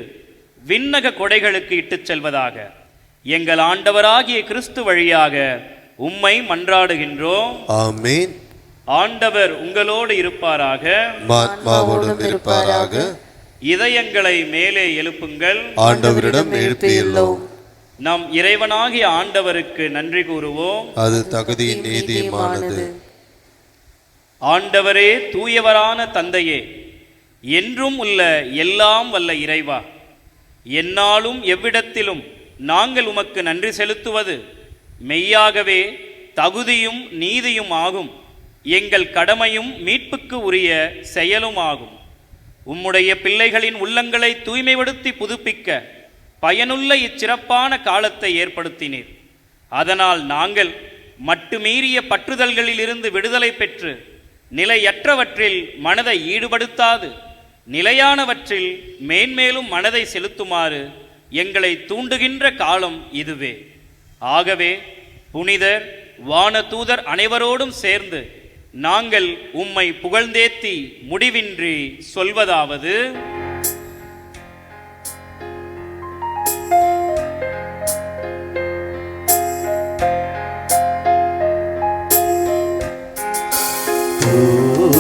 Speaker 4: விண்ணக கொடைகளுக்கு இட்டுச் செல்வதாக எங்கள் ஆண்டவராகிய கிறிஸ்து வழியாக உம்மை மன்றாடுகின்றோம்.
Speaker 3: ஆமென்.
Speaker 4: ஆண்டவர் உங்களோடு இருப்பாராக.
Speaker 3: ஆத்மாவோடும் இருப்பாராக.
Speaker 4: இதயங்களை மேலே எழுப்புங்கள்.
Speaker 3: ஆண்டவரிடம் எழுப்பியுள்ளோம்.
Speaker 4: நம் இறைவனாகிய ஆண்டவருக்கு நன்றி கூறுவோம்.
Speaker 3: அது தகுதியின் நீதியுமானது.
Speaker 4: ஆண்டவரே, தூயவரான தந்தையே, என்றும் உள்ள எல்லாம் வல்ல இறைவா, எந்நாளும் எவ்விடத்திலும் நாங்கள் உமக்கு நன்றி செலுத்துவது மெய்யாகவே தகுதியும் நீதியும் ஆகும். எங்கள் கடமையும் மீட்புக்கு உரிய செயலும் ஆகும். உம்முடைய பிள்ளைகளின் உள்ளங்களை தூய்மைப்படுத்தி புதுப்பிக்க பயனுள்ள இச்சிறப்பான காலத்தை ஏற்படுத்தினீர். அதனால் நாங்கள் மட்டுமீறிய பற்றுதல்களிலிருந்து விடுதலை பெற்று நிலையற்றவற்றில் மனதை ஈடுபடுத்தாது நிலையானவற்றில் மேன்மேலும் மனதை செலுத்துமாறு எங்களை தூண்டுகின்ற காலம் இதுவே. ஆகவே புனிதர் வானதூதர் அனைவரோடும் சேர்ந்து நாங்கள் உம்மை புகழ்ந்தேத்தி முடிவின்றி சொல்வதாவது: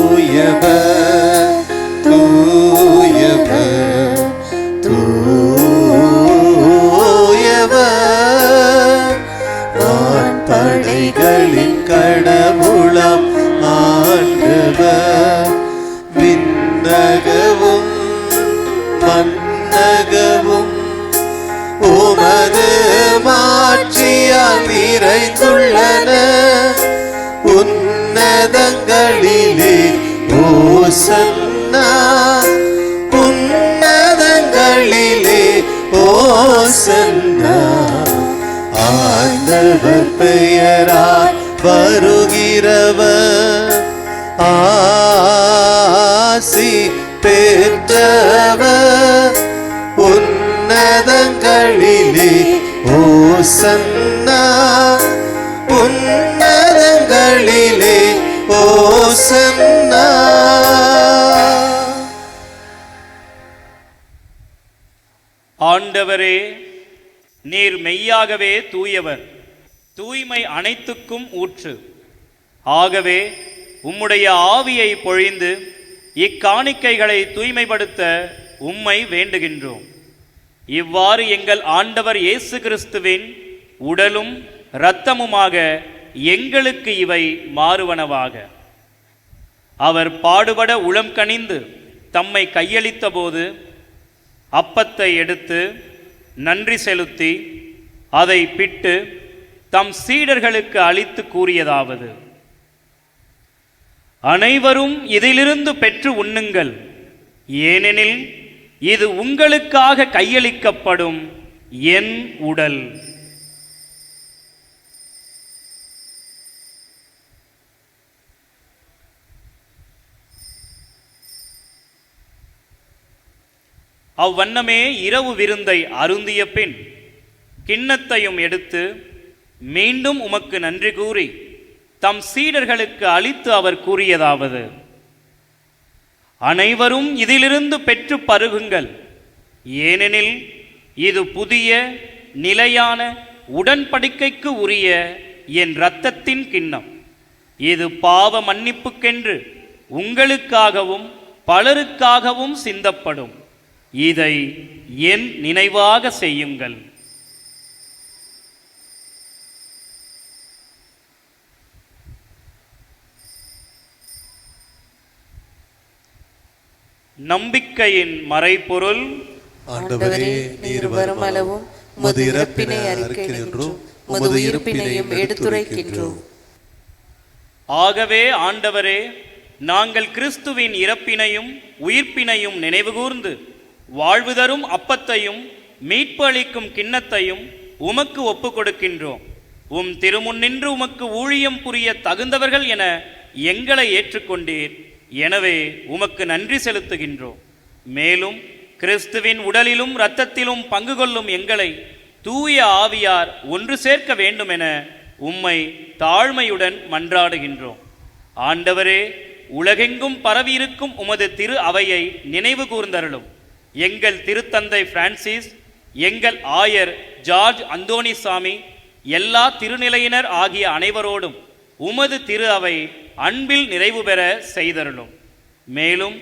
Speaker 3: தூயவர், தூயவர், தூயவர், வான்படைகளின் கடவுளாம் ஆண்டவர். விண்ணகமும் மண்ணகமும் உமது மாட்சியால் நிறைந்துள்ளன. உன்னதங்களிலே ஓசன்னா, உன்னதங்களிலே ஓசன்னா. ஆண்டவர் பெயரால் வருகிறவர் ஆசி பெற்றவர். உன்னதங்களிலே ஓசன்னா, உன்னதங்களிலே ஓசன்னா.
Speaker 4: ஆண்டவரே, நீர் மெய்யாகவே தூயவர், தூய்மை அனைத்துக்கும் ஊற்று. ஆகவே உம்முடைய ஆவியை பொழிந்து இக்காணிக்கைகளை தூய்மைப்படுத்த உம்மை வேண்டுகின்றோம். இவ்வாறு எங்கள் ஆண்டவர் இயேசு கிறிஸ்துவின் உடலும் இரத்தமுமாக எங்களுக்கு இவை மாறுவனவாக. அவர் பாடுபட உளம் கனிந்து தம்மை கையளித்த போது அப்பத்தை எடுத்து நன்றி செலுத்தி அதை பிட்டு தம் சீடர்களுக்கு அளித்து கூறியதாவது: அனைவரும் இதிலிருந்து பெற்று உண்ணுங்கள், ஏனெனில் இது உங்களுக்காக கையளிக்கப்படும் என் உடல். அவ்வண்ணமே இரவு விருந்தை அருந்திய பின் கிண்ணத்தையும் எடுத்து மீண்டும் உமக்கு நன்றி கூறி தம் சீடர்களுக்கு அளித்து அவர் கூறியதாவது: அனைவரும் இதிலிருந்து பெற்று பருகுங்கள், ஏனெனில் இது புதிய நிலையான உடன்படிக்கைக்கு உரிய என் இரத்தத்தின் கிண்ணம். இது பாவ மன்னிப்புக்கென்று உங்களுக்காகவும் பலருக்காகவும் சிந்தப்படும். இதை என் நினைவாக செய்யுங்கள். நம்பிக்கையின் மறைபொருள்:
Speaker 3: ஆண்டவரே, நீர் வரும் அளவும் உமது இறப்பினை அறிக்கையின்றோம், உமது உயிர்ப்பினையும் எடுத்துரைக்கின்றோம்.
Speaker 4: ஆகவே ஆண்டவரே, நாங்கள் கிறிஸ்துவின் இறப்பினையும் உயிர்ப்பினையும் நினைவுகூர்ந்து வாழ்வு தரும் அப்பத்தையும் மீட்பு அளிக்கும் கிண்ணத்தையும் உமக்கு ஒப்புக் கொடுக்கின்றோம். உம் திருமுன்னின்று உமக்கு ஊழியம் புரிய தகுந்தவர்கள் என எங்களை ஏற்றுக்கொண்டீர். எனவே உமக்கு நன்றி செலுத்துகின்றோம். மேலும் கிறிஸ்துவின் உடலிலும் இரத்தத்திலும் பங்கு கொள்ளும் எங்களை தூய ஆவியார் ஒன்று சேர்க்க வேண்டும் என உம்மை தாழ்மையுடன் மன்றாடுகின்றோம். ஆண்டவரே, உலகெங்கும் பரவியிருக்கும் உமது திரு அவையை நினைவு கூர்ந்தருளும். எங்கள் திருத்தந்தை பிரான்சிஸ், எங்கள் ஆயர் ஜார்ஜ் அந்தோணிசாமி, எல்லா திருநிலையினர் ஆகிய அனைவரோடும் உமது திரு அவை அன்பில் நிறைவு பெற செய்தருளும். மேலும்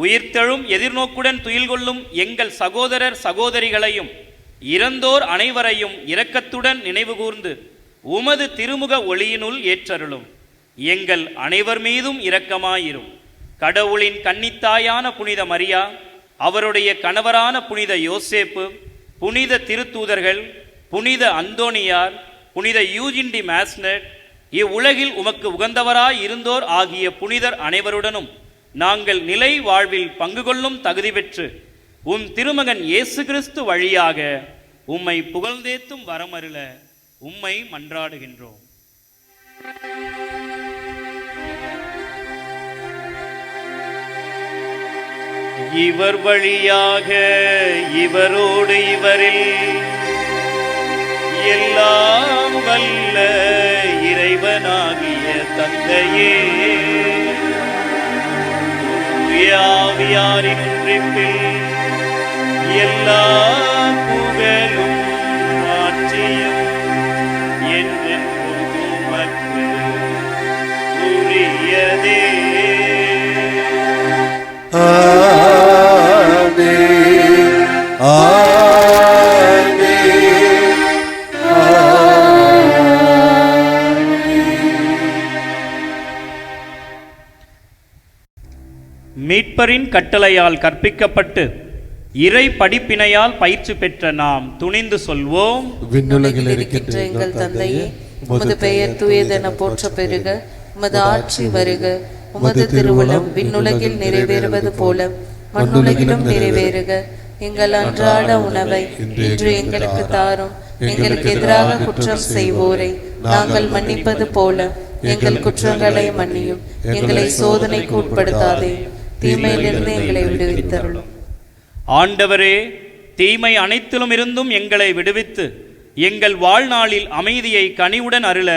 Speaker 4: உயிர்த்தெழும் எதிர்நோக்குடன் துயில் கொள்ளும் எங்கள் சகோதரர் சகோதரிகளையும் இறந்தோர் அனைவரையும் இரக்கத்துடன் நினைவுகூர்ந்து உமது திருமுக ஒளியினுள் ஏற்றருளும். எங்கள் அனைவர் மீதும் இரக்கமாயிரும். கடவுளின் கன்னித்தாயான புனித மரியா, அவருடைய கணவரான புனித யோசேப்பு, புனித திருத்தூதர்கள், புனித அந்தோனியார், புனித யூஜின் டி மேஸ்னட், இவ்வுலகில் உமக்கு உகந்தவராய் இருந்தோர் ஆகிய புனிதர் அனைவருடனும் நாங்கள் நிலை வாழ்வில் பங்கு கொள்ளும் தகுதி பெற்று உம் திருமகன் இயேசு கிறிஸ்து வழியாக உம்மை புகழ்ந்தேத்தும் வரமருள உம்மை மன்றாடுகின்றோம். இவர் வழியாக இவரோடு இவரில் எல்லாம் வல்ல இறைவனாகிய தந்தையே, தூய ஆவியாரின் ஒன்றிப்பில் எல்லா புகழும் மாற்றியும் என்றென்றும் உமக்கு உரியதே.
Speaker 3: ஆமென், ஆமென்,
Speaker 4: மீட்பரின் கட்டளையால் கற்பிக்கப்பட்டு இறை படிப்பினையால் பயிற்சி பெற்ற நாம் துணிந்து சொல்வோம்:
Speaker 3: விண்ணுலகில்
Speaker 1: இருக்கின்ற எங்கள் தந்தையே, உமது பெயர் தூயதென போற்ற பெருக, உமது ஆட்சி வருக, உமது திருவுளம் விண்ணுலகில் நிறைவேறுவது போல மண்ணுலகிலும் நிறைவேறுக. எங்கள் அன்றாட உணவை இன்று எங்களுக்கு தாரும். எங்களுக்கு எதிராக குற்றம் செய்வோரை நாங்கள் மன்னிப்பது போல எங்கள் குற்றங்களை மன்னியும். எங்களை சோதனைக்கு உட்படுத்தாதே, தீமையிலிருந்து எங்களை விடுவித்தருளும்.
Speaker 4: ஆண்டவரே, தீமை அனைத்திலும் இருந்தும் எங்களை விடுவித்து எங்கள் வாழ்நாளில் அமைதியை கனிவுடன் அருள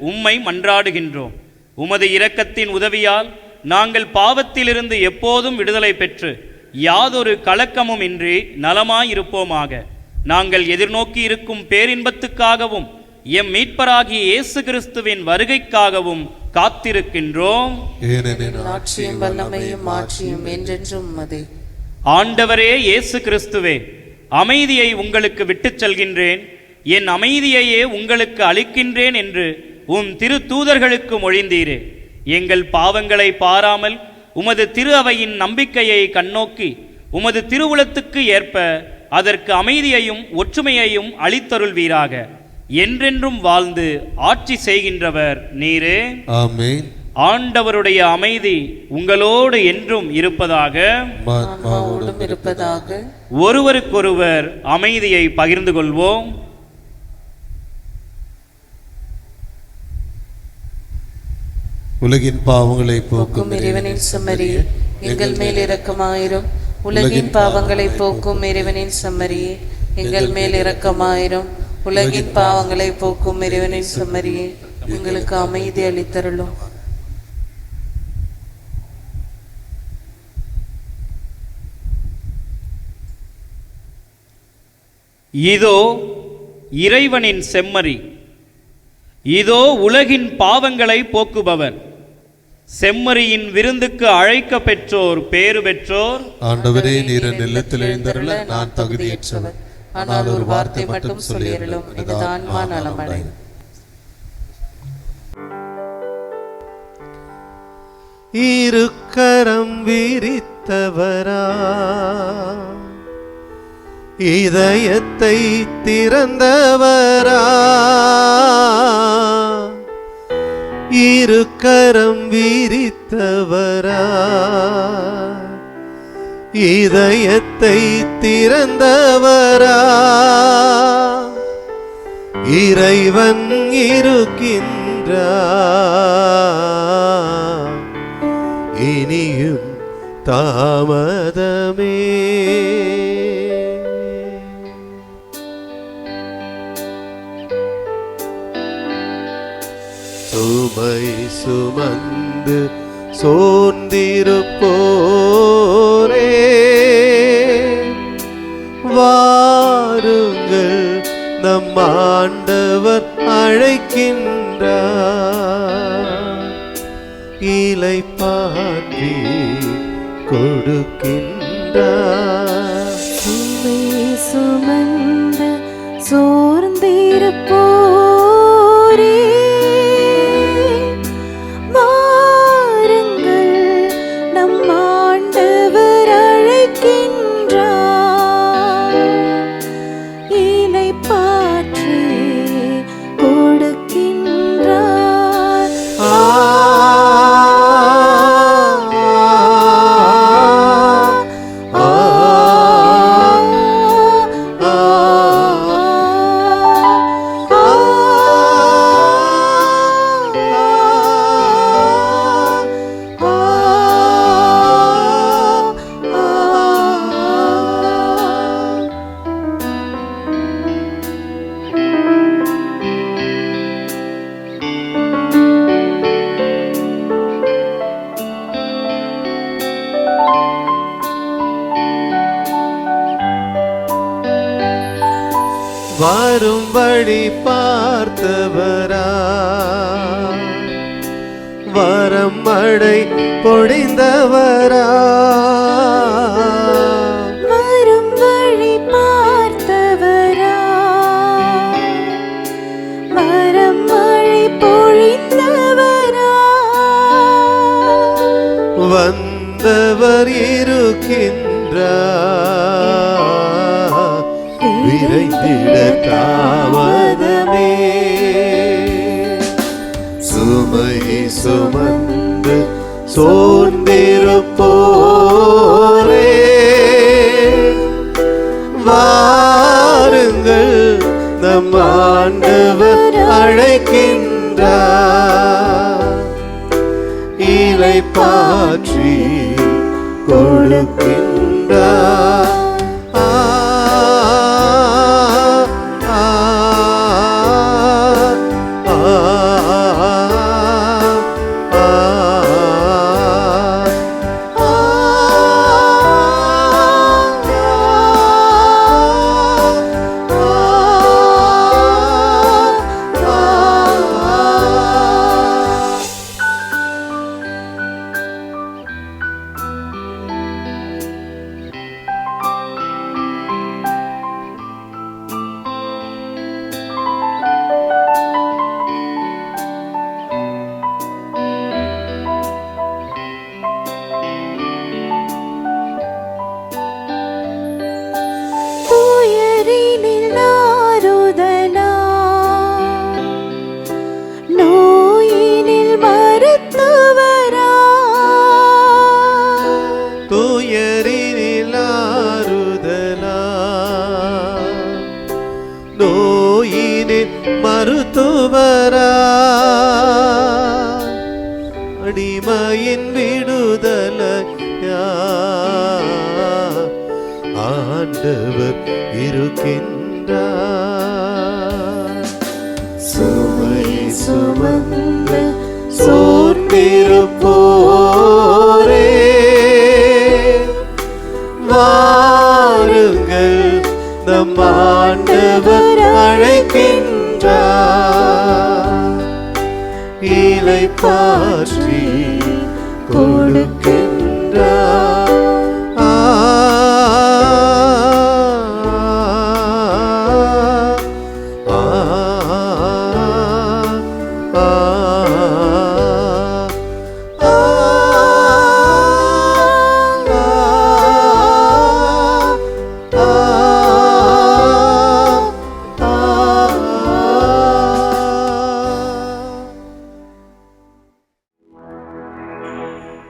Speaker 4: உம்மை மன்றாடுகின்றோம். உமது இரக்கத்தின் உதவியால் நாங்கள் பாவத்திலிருந்து எப்போதும் விடுதலை பெற்று யாதொரு கலக்கமும் இன்றி நலமாயிருப்போமாக. நாங்கள் எதிர்நோக்கி இருக்கும் பேரின்பத்துக்காகவும் எம் மீட்பராகிய இயேசு கிறிஸ்துவின் வருகைக்காகவும் காத்திருக்கின்றோம்.
Speaker 1: ஆட்சியும் வல்லமையும் மாட்சியும் என்றென்றும் உமதே.
Speaker 4: ஆண்டவரே இயேசு கிறிஸ்துவே, அமைதியை உங்களுக்கு விட்டுச் செல்கின்றேன், என் அமைதியையே உங்களுக்கு அளிக்கின்றேன் என்று உம் திரு தூதர்களுக்கு மொழிந்தீரே. எங்கள் பாவங்களை பாராமல் உமது திரு அவையின் நம்பிக்கையை கண்ணோக்கி உமது திருவுளத்துக்கு ஏற்ப அதற்கு அமைதியையும் ஒற்றுமையையும் அளித்தருள்வீராக. என்றென்றும் வாழ்ந்து ஆட்சி செய்கின்றவர் நீரே.
Speaker 3: ஆமென்.
Speaker 4: ஆண்டவருடைய அமைதி உங்களோடு என்றும் இருப்பதாக. ஒருவருக்கொருவர் அமைதியை பகிர்ந்து கொள்வோம்.
Speaker 3: உலகின் பாவங்களை போக்கும்
Speaker 1: இறைவனின் செம்மறியே, எங்கள் மேல் இரக்கமாயிரும். உலகின் பாவங்களை போக்கும் இறைவனின் செம்மறியே, எங்கள் மேல் இரக்கமாயிரும். உலகின் பாவங்களை போக்கும் இறைவனின் செம்மறியே, எங்களுக்கு அமைதி அளித்தருளும்.
Speaker 4: இதோ இறைவனின் செம்மறி, இதோ உலகின் பாவங்களை போக்குபவர். செம்மறியின் விருந்துக்கு அழைக்க பெற்றோர் பேறு பெற்றோர்.
Speaker 3: ஆண்டவரே, நீர் நிலத்தில் எழுந்தருள நான் தகுதியற்றவர், ஆனால் ஒரு வார்த்தை மட்டும் சொல்லியருளும், எனது ஆன்மா நலமடையும்.
Speaker 2: இருக்கரம் விரித்தவரா, இதயத்தை திறந்தவரா, இருக்கரம் விரித்தவரா, இதயத்தை திறந்தவரா, இறைவன் இருக்கின்றார், இனியும் தாமதமே. சுமை சுமந்து சோர்ந்திருப்போரே, வாருங்கள், நம் ஆண்டவர் அழைக்கின்றார், இளைப்பாற்றி கொடுக்கின்றார்.
Speaker 7: சுமை சுமந்து சோர்ந்திருப்போரே, வாருங்கள், நம் ஆண்டவர் அழைக்கின்றார், இளைப்பாற்றி கொடுக்கின்றார்.
Speaker 2: வரும் வழி பார்த்தவரா, வரம் மழை பொழிந்தவரா,
Speaker 7: வரும் வழி பார்த்தவரா, வரம் மழை பொழிந்தவரா,
Speaker 2: வந்தவர் இருக்கின்றார், விரைந்திட தாமதமே. சுமை சுமந்து சோர்ந்திருப்போரே, வாருங்கள், நம் ஆண்டவர் அழைக்கின்றார், இளைப்பாற்றி கொடுக்கின்றார். மருத்துவரா, அடிமையின் விடுதலையா, ஆண்டவர் இருக்கின்றார். சுமை சுமந்து சோர்ந்திருப்போரே வாருங்கள், நம் ஆண்டவர் அழைக்கின்றார். இளைப்பாற்றி கொடுக்கின்றார்.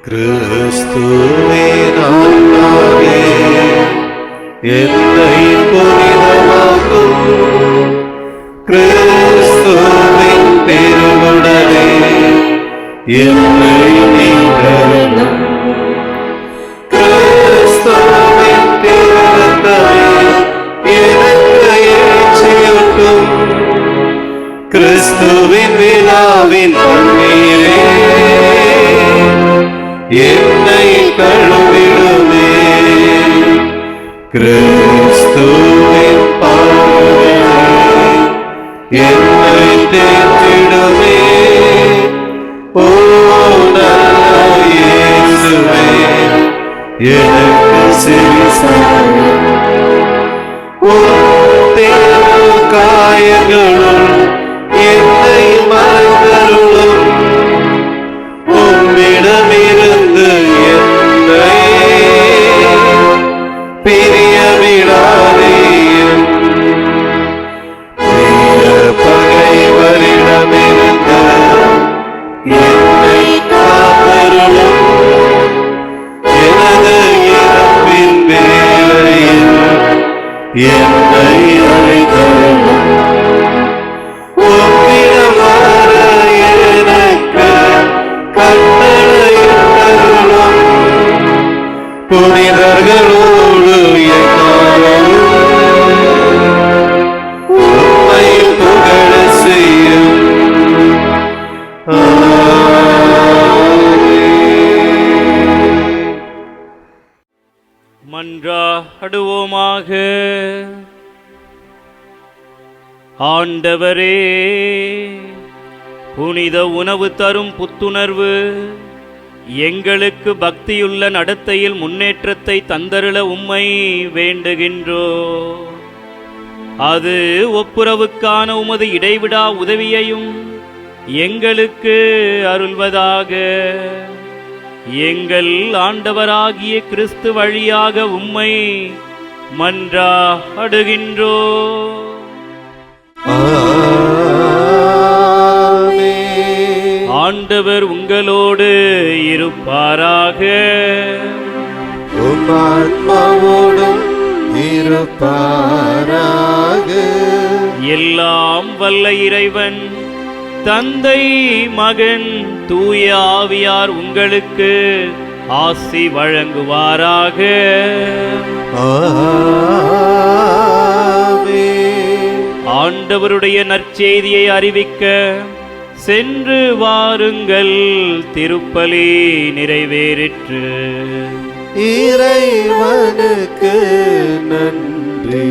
Speaker 2: கிறிஸ்துவே நானாவே என்னை புனிதமாக்கும். கிறிஸ்துவின் திருவுடலே என்னை நீங்களும். கிறிஸ்துவின் திருரத்தமே எனக்கு ஏற்றியூட்டும். கிறிஸ்துவின் விழாவின் பங்கிலே என்னை கழுவிடுமே. கிறிஸ்துவின் பாடுகளே என்னை தேற்றிடுமே. ஓ நல்ல இயேசுவே, எனக்கு செவிசாயும். உன் காயங்களுள் என்னை மறந்தருளும். உம்மிடமிருந்து என்னை பிரியவிடாதேயும். பகைவரிடமிருந்து என்னை காத்தருளும். எனது இறப்பின் வேளையில் என்னை அழைத்தருளும். உம்மிடம் வர எனக்கு கட்டளையிட்டருளும். புனிதர்களோடு எக்காலமும் உம்மை புகழ செய்யும்.
Speaker 4: மன்றாடுவோமாக. ஆண்டவரே, புனித உணவு தரும் புத்துணர்வு எங்களுக்கு பக்தியுள்ள நடத்தையில் முன்னேற்றத்தை தந்தருள உம்மை வேண்டுகின்றோ. அது ஒப்புரவுக்கான உமது இடைவிடா உதவியையும் எங்களுக்கு அருள்வதாக. எங்கள் ஆண்டவராகிய கிறிஸ்து வழியாக உம்மை மன்றாடுகின்றோ. ஆண்டவர் உங்களோடு இருப்பாராக.
Speaker 2: உம் ஆத்மாவோடும் இருப்பாராக.
Speaker 4: எல்லாம் வல்ல இறைவன் தந்தை, மகன், தூய ஆவியார் உங்களுக்கு ஆசி வழங்குவாராக. ஆண்டவருடைய நற்செய்தியை அறிவிக்க சென்று வாருங்கள். திருப்பலி நிறைவேறிற்று.
Speaker 2: இறைவனுக்கு நன்றி.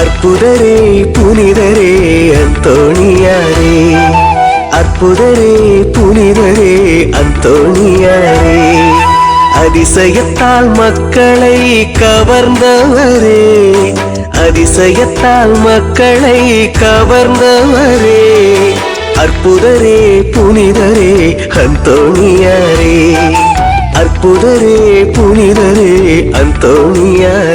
Speaker 8: அற்புதரே புனிதரே அந்தோணியாரே, அற்புதரே புனிதரே அந்தோணியாரே, அதிசயத்தால் மக்களை கவர்ந்தவரே, அதிசயத்தால் மக்களை கவர்ந்தவரே, அற்புதரே புனிதரே அந்தோணியாரே, அற்புதரே புனிதரே அந்தோணியாரே.